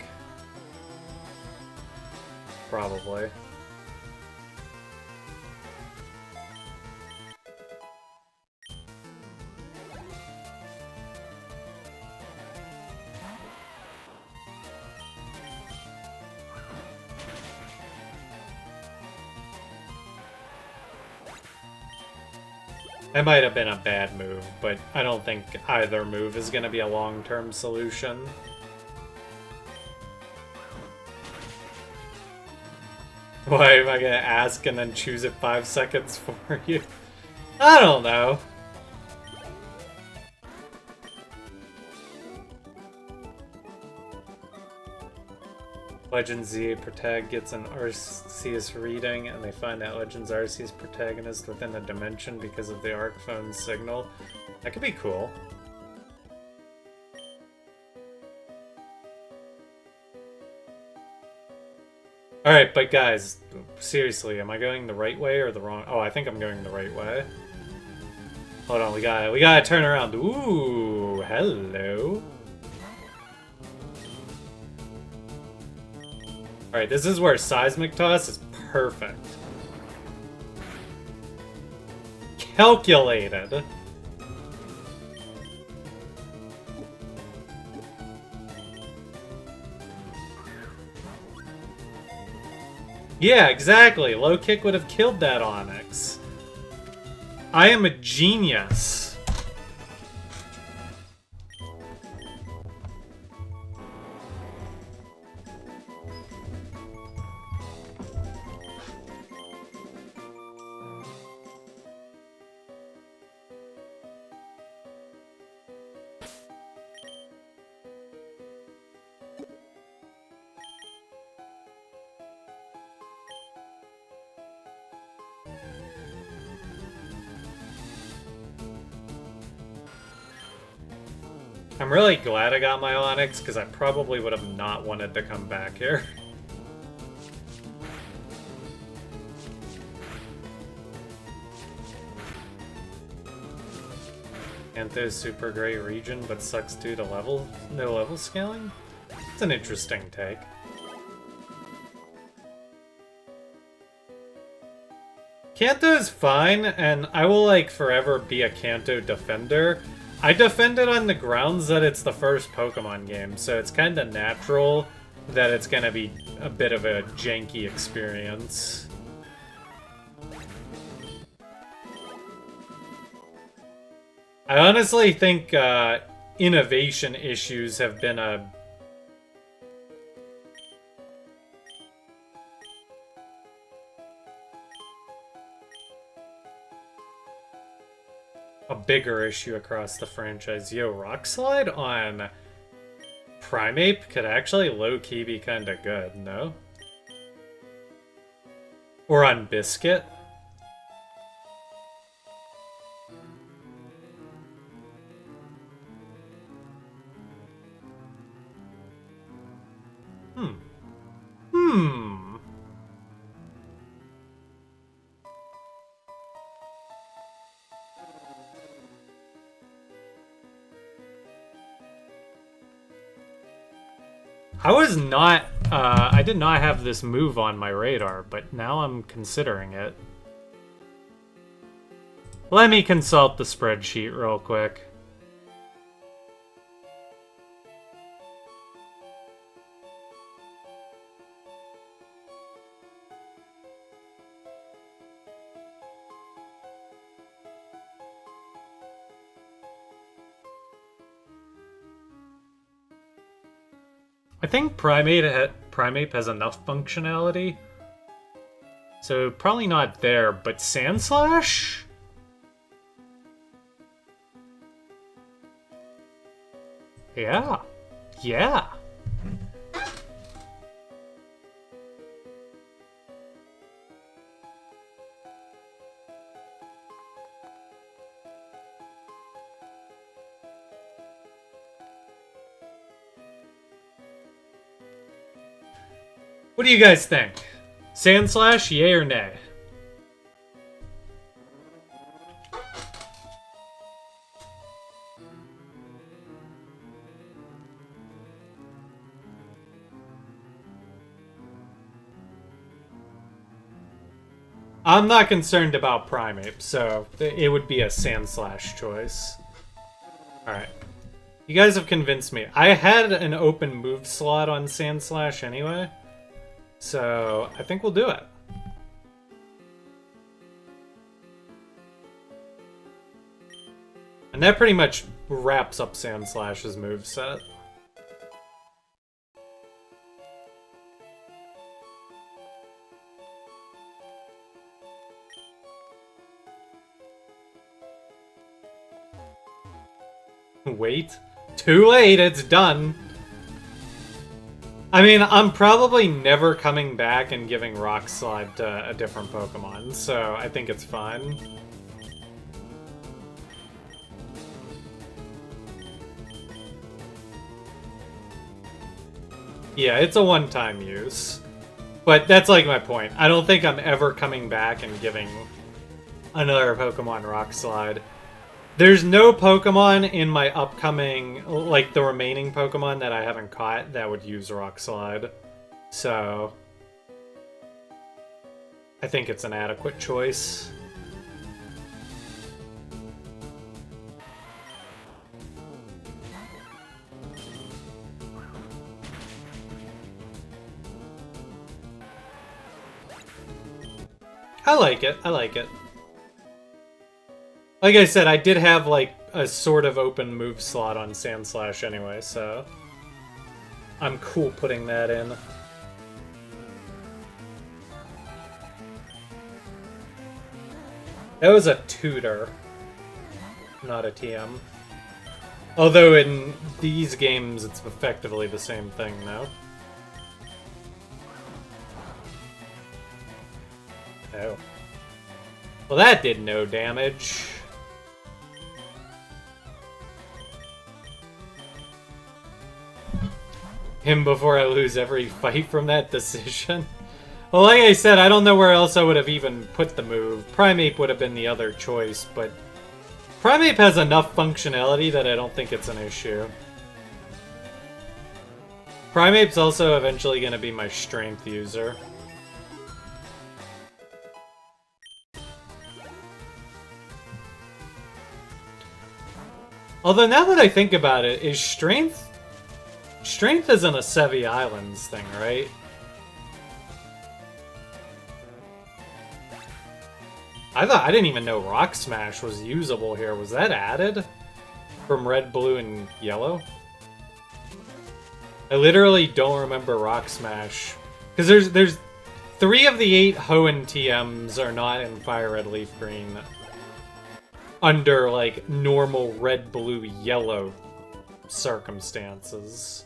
Probably. That might have been a bad move, but I don't think either move is going to be a long-term solution. Why am I going to ask and then choose it 5 seconds for you? I don't know. Legends ZA Protag gets an Arceus reading, and they find that Legends Arceus protagonist within a dimension because of the Arc Phone signal. That could be cool. Alright, but guys, seriously, am I going the right way or the wrong? Oh, I think I'm going the right way. Hold on, we gotta turn around. Ooh, hello. Alright, this is where Seismic Toss is perfect. Calculated. Yeah, exactly. Low kick would have killed that Onyx. I am a genius. I'm really glad I got my Onyx, because I probably would have not wanted to come back here. Kanto's super great region, but sucks due to no level scaling? It's an interesting take. Kanto's fine, and I will, like, forever be a Kanto defender. I defend it on the grounds that it's the first Pokemon game, so it's kind of natural that it's going to be a bit of a janky experience. I honestly think innovation issues have been a bigger issue across the franchise. Yo, Rock Slide on Primeape could actually low-key be kind of good, no? Or on Biscuit. I did not have this move on my radar, but now I'm considering it. Let me consult the spreadsheet real quick. I think Primeape has enough functionality. So probably not there, but Sandslash? Yeah. Yeah. What do you guys think? Sandslash, yay or nay? I'm not concerned about Primeape, so it would be a Sandslash choice. Alright. You guys have convinced me. I had an open move slot on Sandslash anyway. So, I think we'll do it. And that pretty much wraps up Sandslash's moveset. Wait. Too late, it's done. I mean, I'm probably never coming back and giving Rock Slide to a different Pokemon, so I think it's fine. Yeah, it's a one-time use. But that's like my point. I don't think I'm ever coming back and giving another Pokemon Rock Slide. There's no Pokemon in my upcoming, like the remaining Pokemon that I haven't caught that would use Rock Slide. So I think it's an adequate choice. I like it. I like it. Like I said, I did have, like, a sort of open move slot on Sandslash anyway, so I'm cool putting that in. That was a tutor, not a TM. Although in these games, it's effectively the same thing now. Oh. Well, that did no damage. Him before I lose every fight from that decision. Well, like I said, I don't know where else I would have even put the move. Primeape would have been the other choice, but Primeape has enough functionality that I don't think it's an issue. Primeape's also eventually going to be my strength user. Although now that I think about it, is strength... Strength isn't a Sevi Islands thing, right? I didn't even know Rock Smash was usable here. Was that added? From Red, Blue, and Yellow? I literally don't remember Rock Smash. Because there's 3 of the 8 Hoenn TMs are not in Fire Red, Leaf Green. Under, like, normal Red, Blue, Yellow circumstances.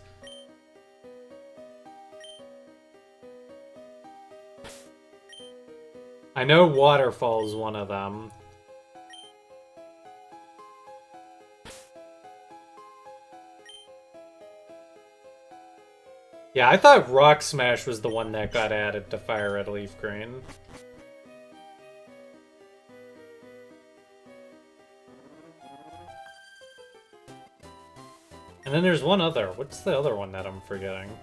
I know Waterfall's one of them. Yeah, I thought Rock Smash was the one that got added to Fire Red Leaf Green. And then there's one other. What's the other one that I'm forgetting?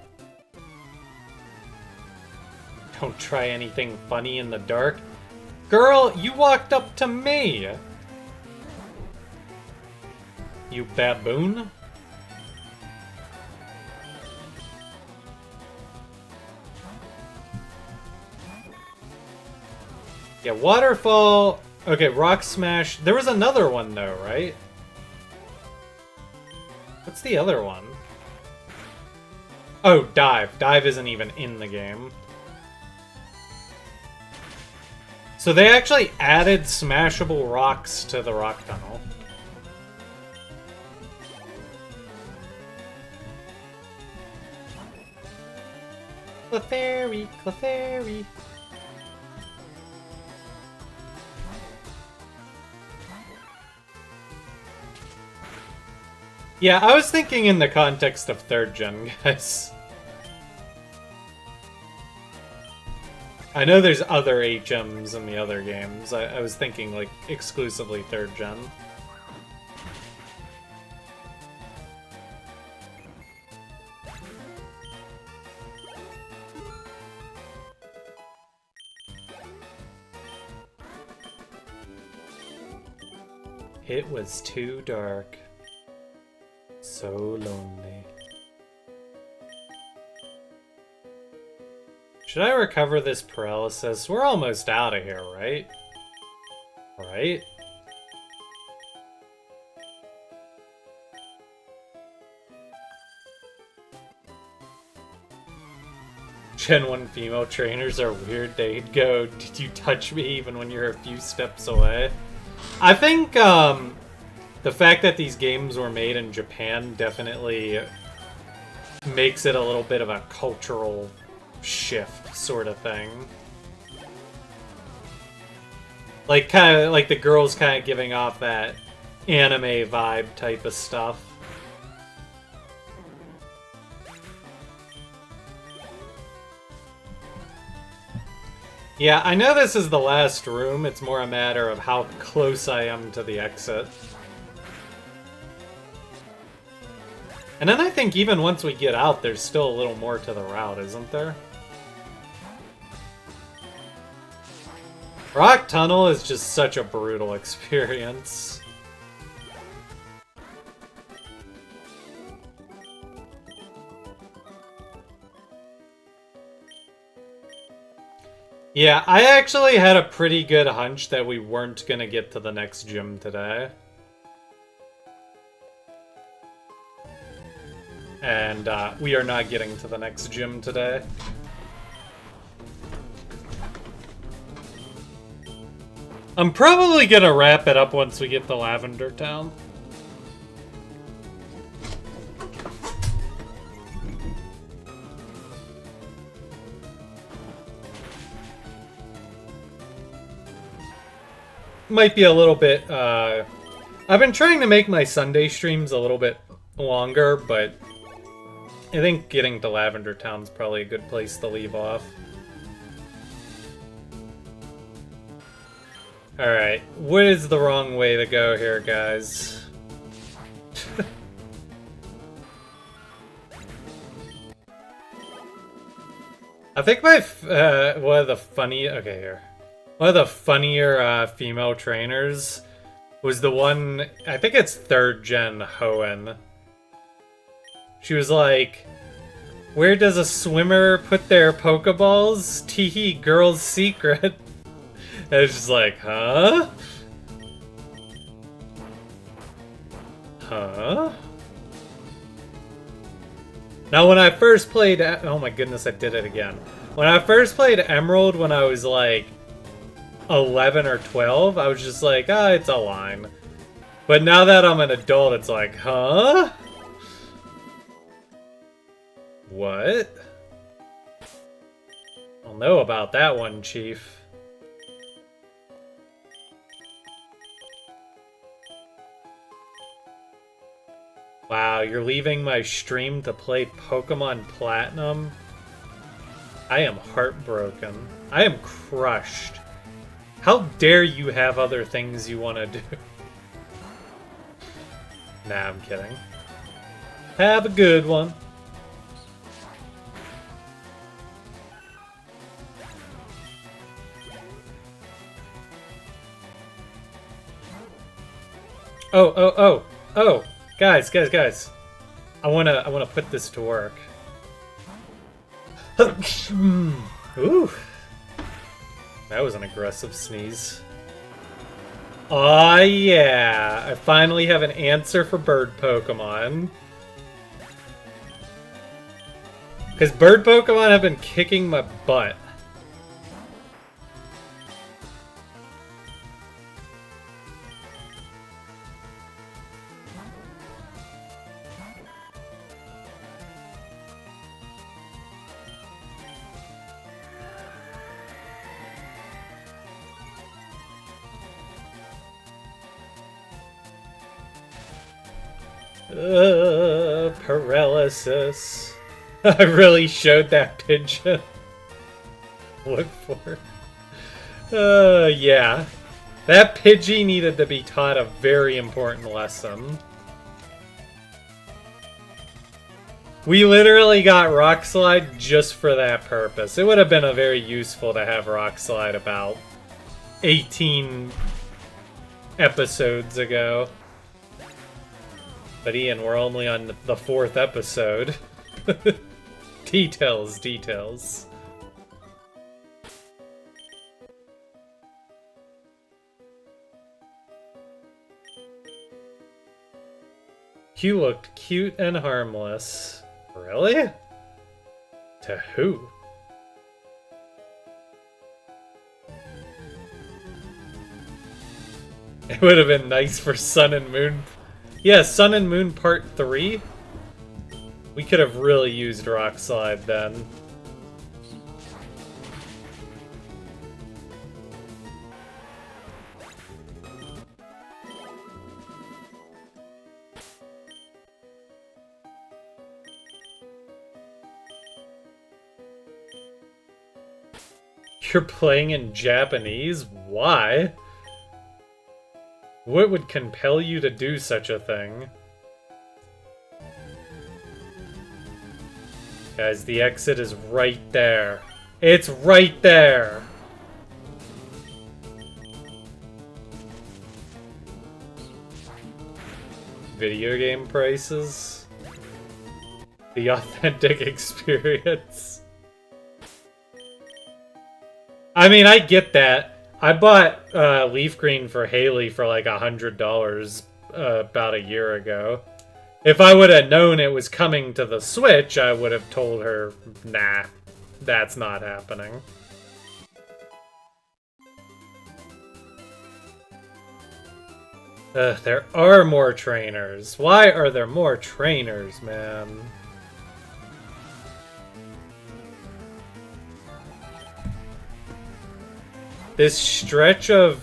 Don't try anything funny in the dark. Girl, you walked up to me! You baboon? Yeah, Waterfall... Okay, Rock Smash... There was another one though, right? What's the other one? Oh, Dive. Dive isn't even in the game. So they actually added smashable rocks to the rock tunnel. Clefairy, Clefairy. Yeah, I was thinking in the context of 3rd gen, guys. I know there's other HMs in the other games. I was thinking, like, exclusively 3rd gen. It was too dark. So lonely. Should I recover this paralysis? We're almost out of here, right? Right? Gen 1 female trainers are weird. They'd go, "Did you touch me?" even when you're a few steps away. I think the fact that these games were made in Japan definitely makes it a little bit of a cultural shift sort of thing. Like, kind of like the girls kind of giving off that anime vibe type of stuff. Yeah, I know this is the last room. It's more a matter of how close I am to the exit. And then I think even once we get out, there's still a little more to the route, isn't there? Rock Tunnel is just such a brutal experience. Yeah, I actually had a pretty good hunch that we weren't gonna get to the next gym today. And we are not getting to the next gym today. I'm probably gonna wrap it up once we get to Lavender Town. Might be a little bit, I've been trying to make my Sunday streams a little bit longer, but I think getting to Lavender Town's probably a good place to leave off. Alright, what is the wrong way to go here, guys? I think my, one of the funny, okay, here. One of the funnier female trainers was the one, I think it's 3rd gen Hoenn. She was like, "Where does a swimmer put their Pokeballs? Teehee, girl's secret." And I was just like, huh? Huh? Now when I first played, oh my goodness, I did it again. When I first played Emerald when I was like 11 or 12, I was just like, ah, it's a line. But now that I'm an adult, it's like, huh? What? I'll know about that one, Chief. Wow, you're leaving my stream to play Pokemon Platinum? I am heartbroken. I am crushed. How dare you have other things you want to do? Nah, I'm kidding. Have a good one. Oh. Guys. I wanna put this to work. Ooh. That was an aggressive sneeze. Aw, yeah. I finally have an answer for bird Pokemon. Because bird Pokemon have been kicking my butt. Paralysis. I really showed that pigeon. Look for. Yeah. That Pidgey needed to be taught a very important lesson. We literally got Rock Slide just for that purpose. It would have been very useful to have Rock Slide about 18 episodes ago. But Ian, we're only on the 4th episode. Details. You looked cute and harmless. Really? To who? It would have been nice for Sun and Moon. Yeah, Sun and Moon Part 3. We could have really used Rock Slide then. You're playing in Japanese? Why? What would compel you to do such a thing? Guys, the exit is right there. It's right there! Video game prices? The authentic experience. I mean, I get that. I bought Leaf Green for Haley for like $100 about a year ago. If I would have known it was coming to the Switch, I would have told her, nah, that's not happening. There are more trainers. Why are there more trainers, man? This stretch of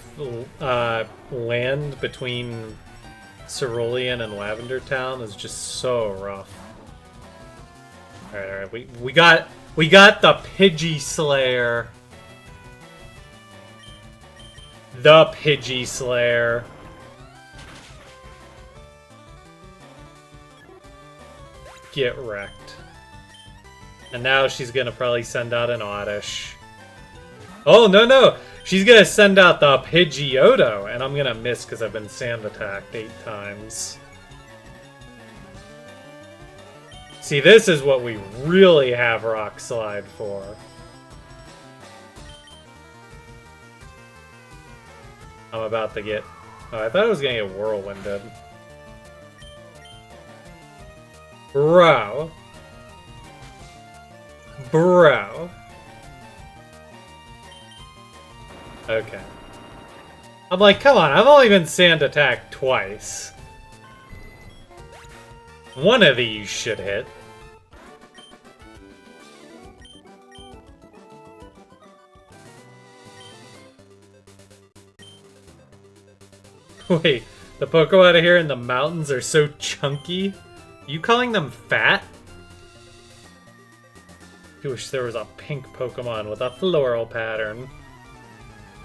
land between Cerulean and Lavender Town is just so rough. Alright, we got the Pidgey Slayer. The Pidgey Slayer. Get wrecked. And now she's gonna probably send out an Oddish. Oh, no! She's gonna send out the Pidgeotto, and I'm gonna miss because I've been sand attacked 8 times. See, this is what we really have Rock Slide for. I'm about to get... Oh, I thought I was gonna get Whirlwinded. Bro. Okay. I'm like, come on, I've only been sand attacked twice. One of these should hit. Wait, the Pokemon here in the mountains are so chunky? Are you calling them fat? I wish there was a pink Pokemon with a floral pattern.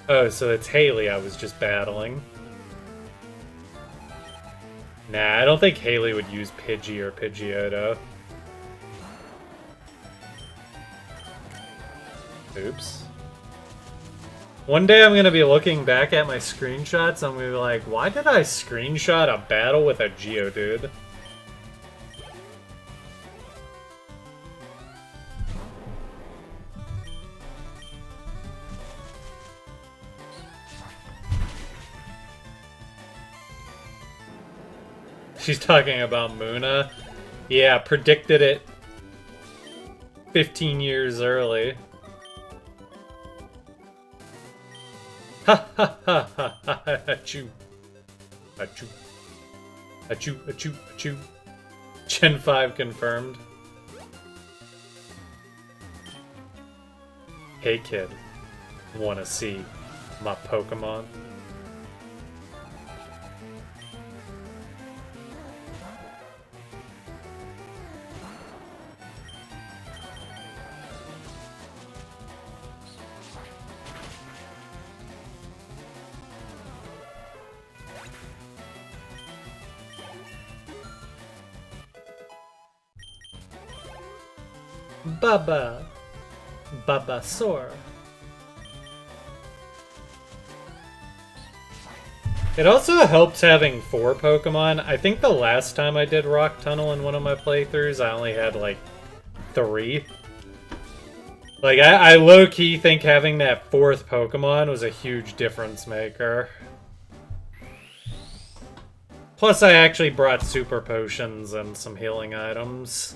Oh, so it's Haley I was just battling. Nah, I don't think Haley would use Pidgey or Pidgeotto. Oops. One day I'm gonna be looking back at my screenshots and I'm gonna be like, why did I screenshot a battle with a Geodude? She's talking about Munna. Yeah, predicted it 15 years early. Ha ha ha ha ha ha, achoo. Achoo. Achoo, achoo, achoo. Gen 5 confirmed. Hey kid, wanna see my Pokemon? Babasaur. It also helps having 4 Pokemon. I think the last time I did Rock Tunnel in one of my playthroughs, I only had like 3. Like, I low-key think having that 4th Pokemon was a huge difference maker. Plus, I actually brought Super Potions and some healing items.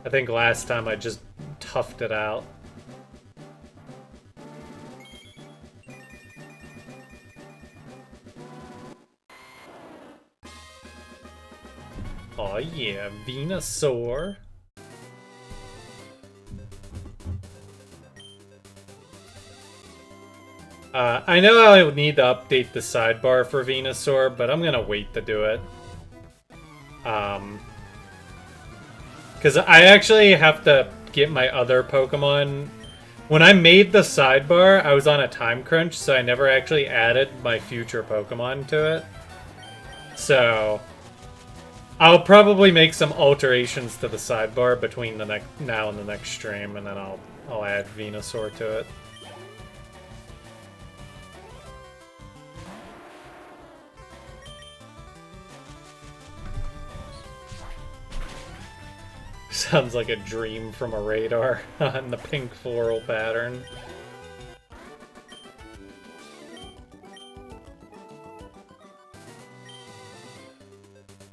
I think last time I just toughed it out. Oh yeah, Venusaur. I know I would need to update the sidebar for Venusaur, but I'm gonna wait to do it. Because I actually have to get my other Pokemon. When I made the sidebar, I was on a time crunch, so I never actually added my future Pokemon to it. So I'll probably make some alterations to the sidebar between the now and the next stream, and then I'll add Venusaur to it. Sounds like a dream from a radar on the pink floral pattern.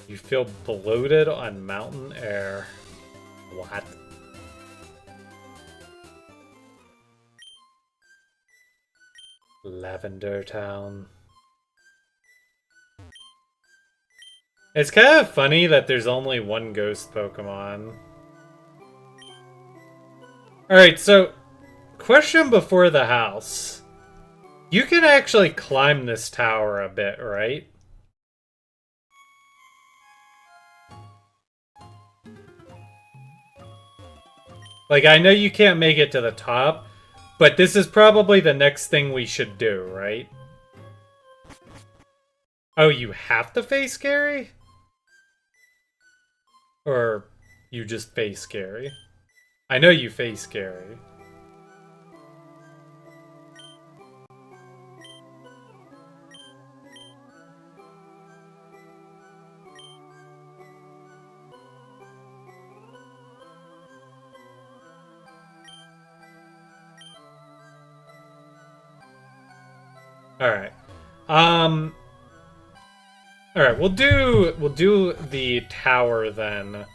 You feel bloated on mountain air. What? Lavender Town. It's kind of funny that there's only one ghost Pokemon. Alright, so, question before the house. You can actually climb this tower a bit, right? Like, I know you can't make it to the top, but this is probably the next thing we should do, right? Oh, you have to face Gary? Or you just face Gary? I know you face Gary. Alright. Alright, we'll do the tower then.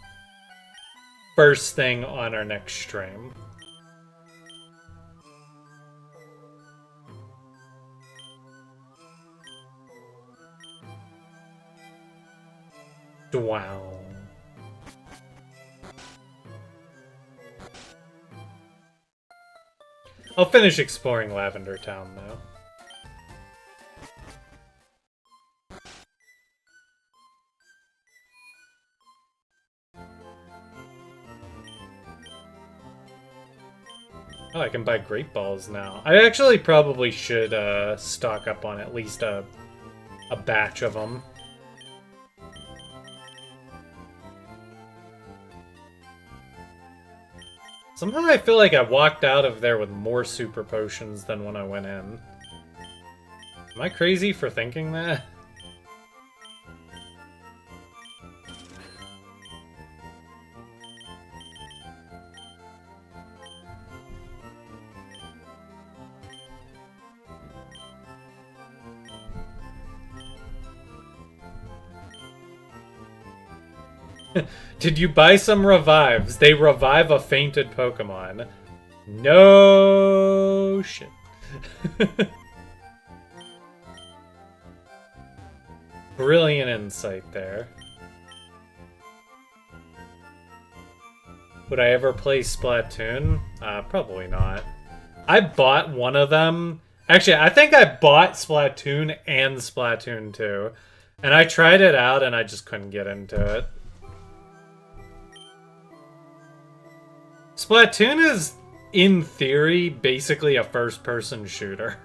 First thing on our next stream. Wow. I'll finish exploring Lavender Town though. Oh, I can buy Great Balls now. I actually probably should stock up on at least a batch of them. Somehow I feel like I walked out of there with more super potions than when I went in. Am I crazy for thinking that? Did you buy some revives? They revive a fainted Pokemon. No shit. Brilliant insight there. Would I ever play Splatoon? Probably not. I bought one of them. Actually, I think I bought Splatoon and Splatoon 2. And I tried it out and I just couldn't get into it. Splatoon is, in theory, basically a first-person shooter.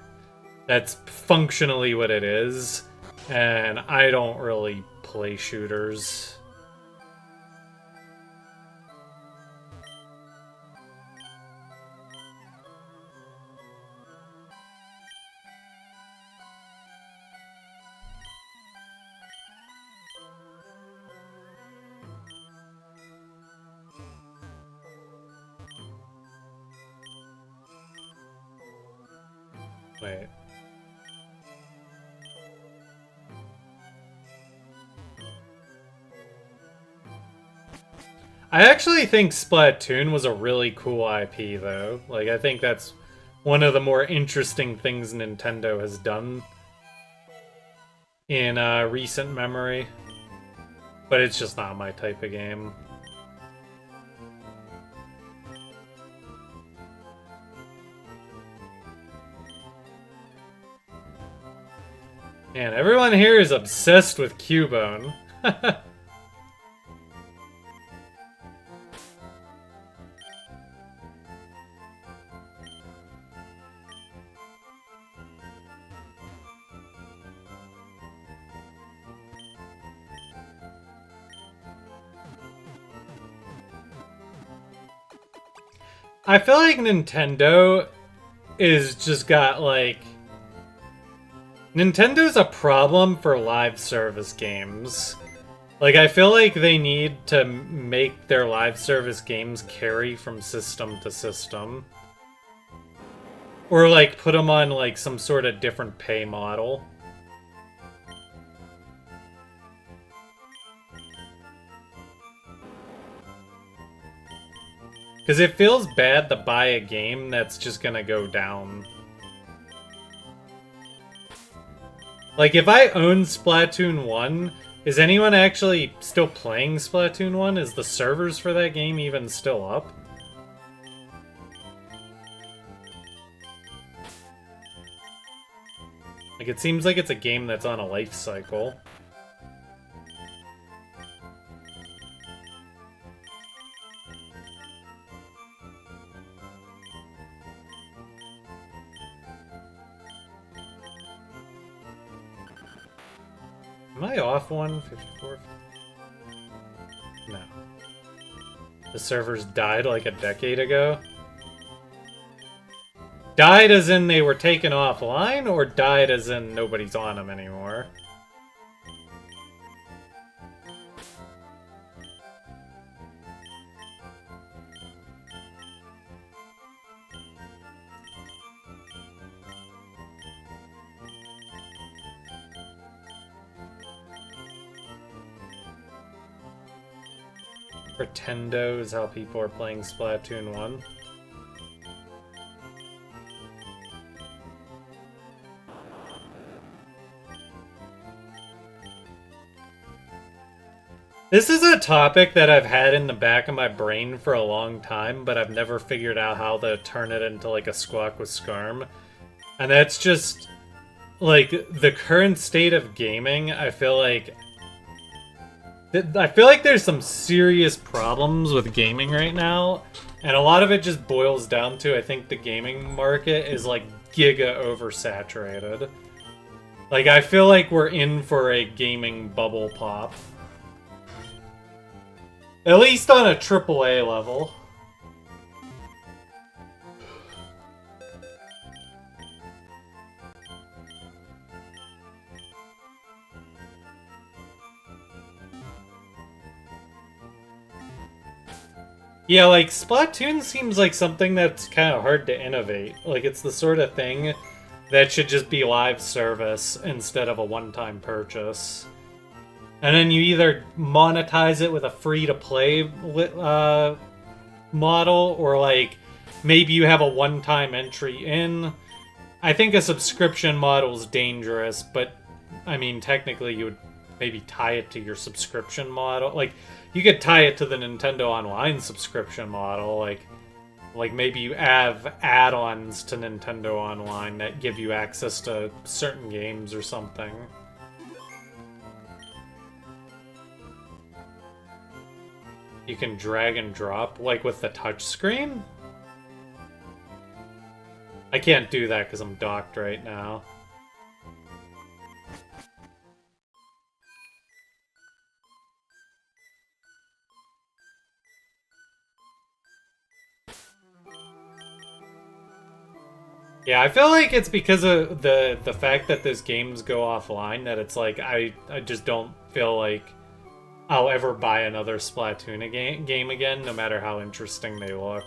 That's functionally what it is, and I don't really play shooters. Wait. I actually think Splatoon was a really cool IP, though. Like, I think that's one of the more interesting things Nintendo has done in recent memory. But it's just not my type of game. Man, everyone here is obsessed with Cubone. I feel like Nintendo is just got like... Nintendo's a problem for live service games. Like, I feel like they need to make their live service games carry from system to system. Or, like, put them on, like, some sort of different pay model. Because it feels bad to buy a game that's just gonna go down. Like, if I own Splatoon 1, is anyone actually still playing Splatoon 1? Is the servers for that game even still up? Like, it seems like it's a game that's on a life cycle. Am I off one? 54? No. The servers died like a decade ago? Died as in they were taken offline, or died as in nobody's on them anymore? Pretendo is how people are playing Splatoon 1. This is a topic that I've had in the back of my brain for a long time, but I've never figured out how to turn it into like a Squawk with Scarm. And that's just, like, the current state of gaming. I feel like there's some serious problems with gaming right now, and a lot of it just boils down to, I think the gaming market is like giga oversaturated. Like, I feel like we're in for a gaming bubble pop. At least on a AAA level. Yeah, like, Splatoon seems like something that's kind of hard to innovate. Like, it's the sort of thing that should just be live service instead of a one-time purchase. And then you either monetize it with a free-to-play model, or, like, maybe you have a one-time entry in. I think a subscription model is dangerous, but, I mean, technically you would maybe tie it to your subscription model. Like, you could tie it to the Nintendo Online subscription model, like maybe you have add-ons to Nintendo Online that give you access to certain games or something. You can drag and drop, like with the touchscreen? I can't do that because I'm docked right now. Yeah, I feel like it's because of the fact that those games go offline that it's like I just don't feel like I'll ever buy another Splatoon game again, no matter how interesting they look.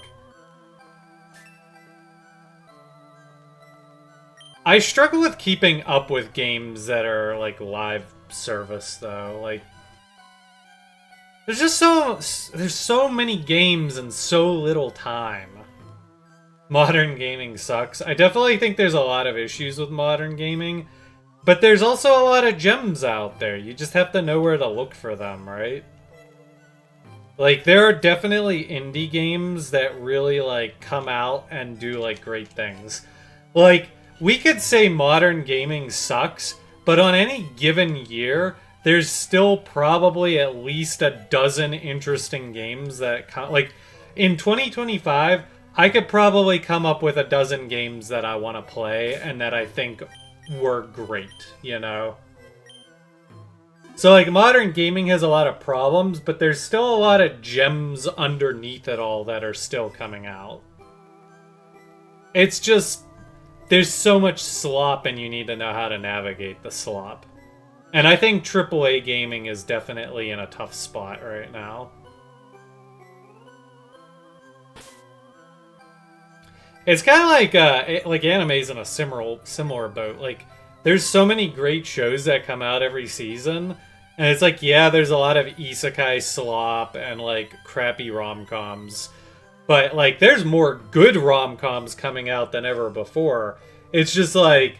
I struggle with keeping up with games that are like live service though. Like, there's so many games and so little time. Modern gaming sucks. I definitely think there's a lot of issues with modern gaming, But there's also a lot of gems out there. You just have to know where to look for them, right? Like, there are definitely indie games that really, like, come out and do, like, great things. Like, we could say modern gaming sucks, but on any given year, there's still probably at least a dozen interesting games that like in 2025 I could probably come up with a dozen games that I want to play and that I think were great, you know. So like modern gaming has a lot of problems, but there's still a lot of gems underneath it all that are still coming out. It's just there's so much slop and you need to know how to navigate the slop. And I think AAA gaming is definitely in a tough spot right now. It's kind of like anime's in a similar boat. Like, there's so many great shows that come out every season, and it's like, yeah, there's a lot of isekai slop and like crappy rom-coms, but like, there's more good rom-coms coming out than ever before. It's just like,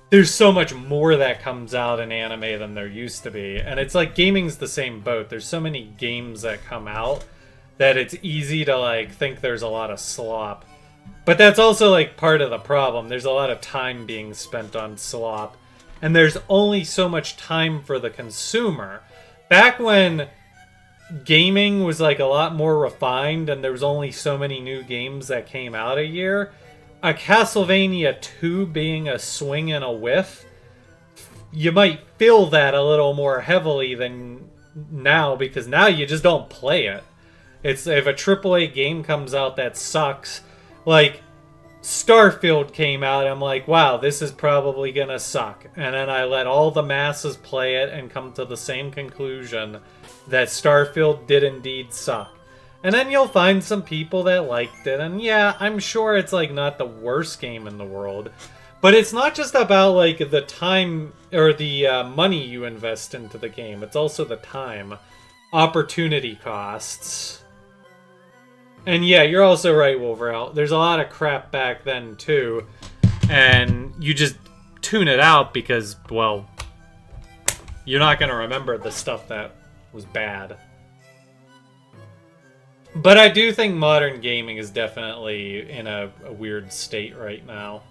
there's so much more that comes out in anime than there used to be. And it's like gaming's the same boat. There's so many games that come out that it's easy to like think there's a lot of slop. But that's also like part of the problem. There's a lot of time being spent on slop. And there's only so much time for the consumer. Back when gaming was like a lot more refined and there was only so many new games that came out a year, a Castlevania 2 being a swing and a whiff, you might feel that a little more heavily than now, because now you just don't play it. It's if a AAA game comes out that sucks, like Starfield came out, I'm like, wow, this is probably gonna suck. And then I let all the masses play it and come to the same conclusion that Starfield did indeed suck. And then you'll find some people that liked it, and yeah, I'm sure it's like not the worst game in the world, but it's not just about like the time or the money you invest into the game. It's also the time, opportunity costs. And yeah, you're also right, Wolverine. There's a lot of crap back then too, and you just tune it out because, well, you're not gonna remember the stuff that was bad. But I do think modern gaming is definitely in a weird state right now.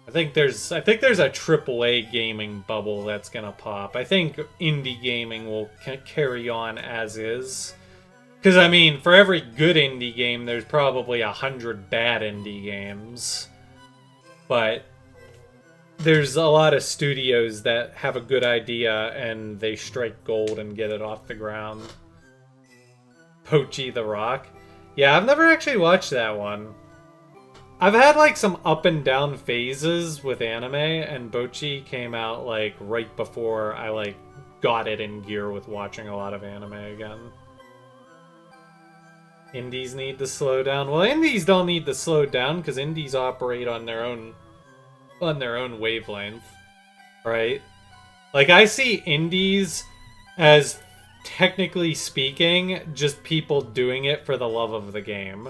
I think there's a AAA gaming bubble that's gonna pop. I think indie gaming will carry on as is. Because, I mean, for every good indie game, there's probably 100 bad indie games. But there's a lot of studios that have a good idea and they strike gold and get it off the ground. Pochi the Rock. Yeah, I've never actually watched that one. I've had like some up and down phases with anime, and Pochi came out like right before I like got it in gear with watching a lot of anime again. Indies need to slow down. Well, indies don't need to slow down because indies operate on their own wavelength, right? Like, I see indies as, technically speaking, just people doing it for the love of the game.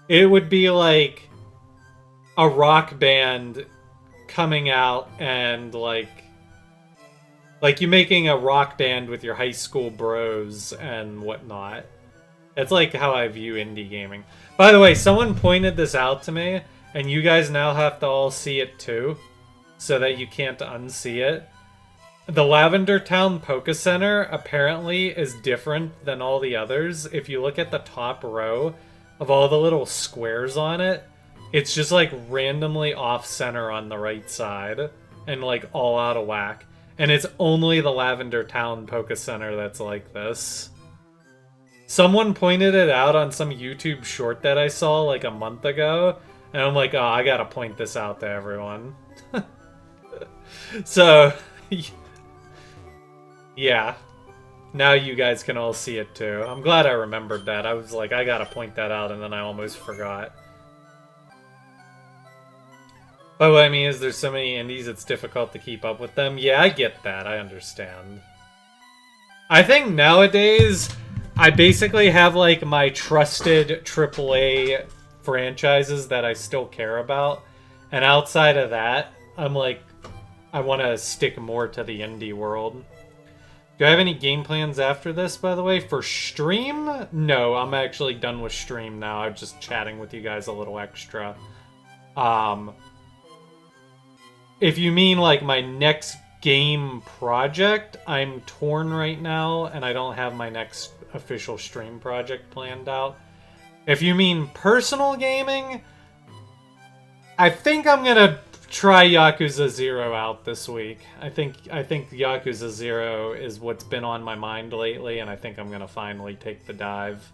It would be like a rock band coming out and like you making a rock band with your high school bros and whatnot. That's like how I view indie gaming. By the way, someone pointed this out to me, and you guys now have to all see it too, so that you can't unsee it. The Lavender Town Poké Center apparently is different than all the others. If you look at the top row of all the little squares on it, it's just like randomly off-center on the right side, and like all out of whack. And it's only the Lavender Town Poké Center that's like this. Someone pointed it out on some YouTube short that I saw like a month ago, and I'm like, oh, I gotta point this out to everyone. So, yeah. Now you guys can all see it too. I'm glad I remembered that. I was like, I gotta point that out, and then I almost forgot. But what I mean is there's so many indies, it's difficult to keep up with them. Yeah, I get that. I understand. I think nowadays, I basically have like my trusted AAA franchises that I still care about. And outside of that, I'm like, I want to stick more to the indie world. Do I have any game plans after this, by the way? For stream? No, I'm actually done with stream now. I'm just chatting with you guys a little extra. If you mean like my next game project, I'm torn right now, and I don't have my next official stream project planned out. If you mean personal gaming, I think I'm gonna try Yakuza 0 out this week. I think Yakuza 0 is what's been on my mind lately, and I think I'm gonna finally take the dive.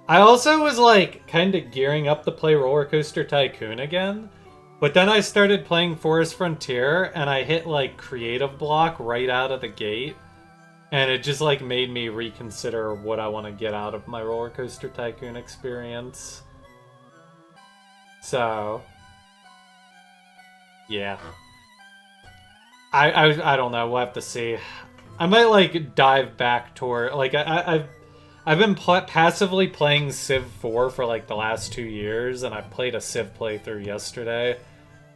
I also was like kind of gearing up to play Roller Coaster Tycoon again, but then I started playing Forest Frontier and I hit like creative block right out of the gate, and it just like made me reconsider what I want to get out of my Roller Coaster Tycoon experience. So, yeah. I don't know, we'll have to see. I might like dive back toward like I've been passively playing Civ 4 for like the last 2 years, and I played a Civ playthrough yesterday.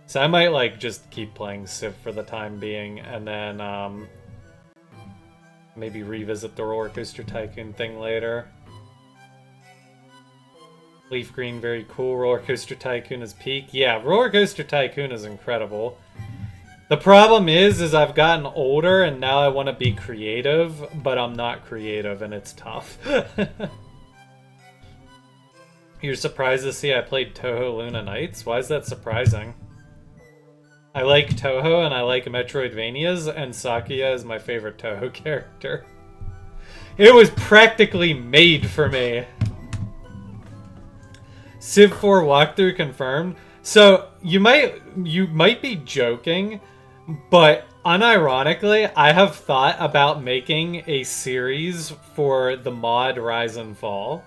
So I might like just keep playing Civ for the time being, and then maybe revisit the Roller Coaster Tycoon thing later. Leaf Green, very cool. Roller Coaster Tycoon is peak. Yeah, Roller Coaster Tycoon is incredible. The problem is I've gotten older and now I want to be creative, but I'm not creative and it's tough. You're surprised to see I played Touhou Luna Nights? Why is that surprising? I like Touhou and I like Metroidvanias, and Sakuya is my favorite Touhou character. It was practically made for me. Civ 4 walkthrough confirmed. So you might be joking, but unironically, I have thought about making a series for the mod Rise and Fall.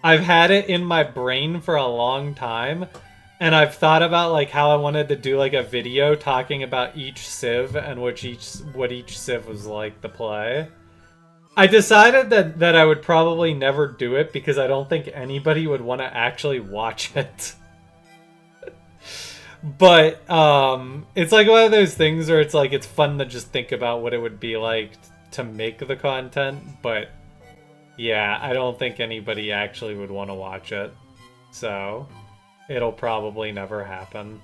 I've had it in my brain for a long time, and I've thought about like how I wanted to do like a video talking about each Civ and what each Civ was like to play. I decided that I would probably never do it because I don't think anybody would want to actually watch it. But it's like one of those things where it's like it's fun to just think about what it would be like to make the content, but yeah, I don't think anybody actually would want to watch it. So it'll probably never happen.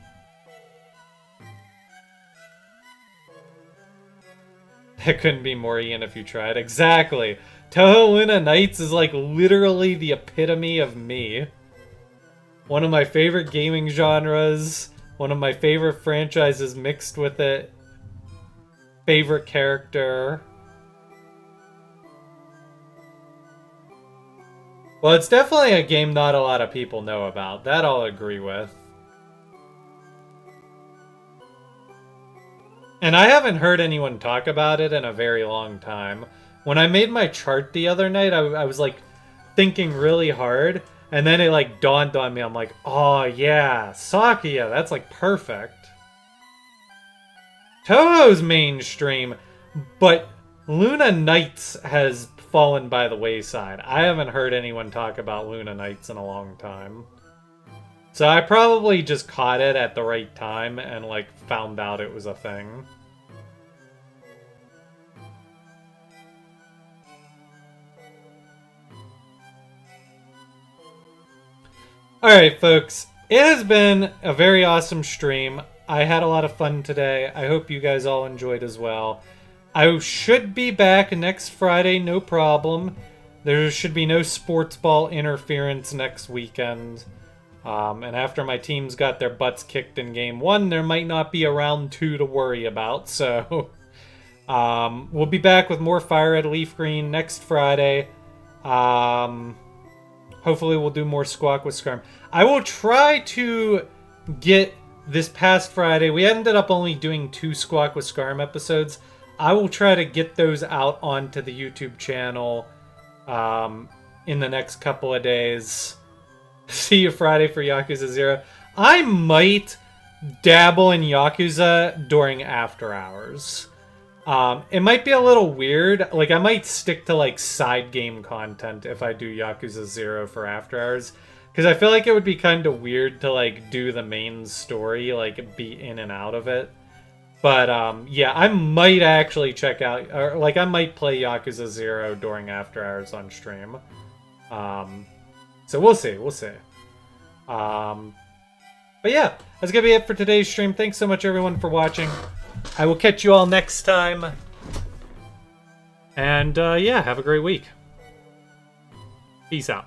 It couldn't be more Ian if you tried. Exactly. Touhou Luna Nights is like literally the epitome of me. One of my favorite gaming genres. One of my favorite franchises mixed with it. Favorite character. Well, it's definitely a game not a lot of people know about. That I'll agree with. And I haven't heard anyone talk about it in a very long time. When I made my chart the other night, I was like thinking really hard. And then it like dawned on me. I'm like, oh yeah, Sakuya, that's like perfect. Touhou's mainstream, but Luna Nights has fallen by the wayside. I haven't heard anyone talk about Luna Nights in a long time. So I probably just caught it at the right time and like found out it was a thing. Alright folks, it has been a very awesome stream. I had a lot of fun today. I hope you guys all enjoyed as well. I should be back next Friday, no problem. There should be no sports ball interference next weekend. And after my teams got their butts kicked in Game 1, there might not be a round 2 to worry about. So we'll be back with more Fire Red Leaf Green next Friday. Hopefully we'll do more Squawk with Scarm. I will try to get this past Friday. We ended up only doing 2 Squawk with Scarm episodes. I will try to get those out onto the YouTube channel in the next couple of days. See you Friday for Yakuza 0. I might dabble in Yakuza during after hours. It might be a little weird. Like, I might stick to, like, side game content if I do Yakuza 0 for After Hours. Because I feel like it would be kind of weird to, like, do the main story, like, be in and out of it. But, yeah, I might actually check out, or, like, I might play Yakuza 0 during After Hours on stream. So we'll see, we'll see. But yeah, that's gonna be it for today's stream. Thanks so much, everyone, for watching. I will catch you all next time. And, yeah, have a great week. Peace out.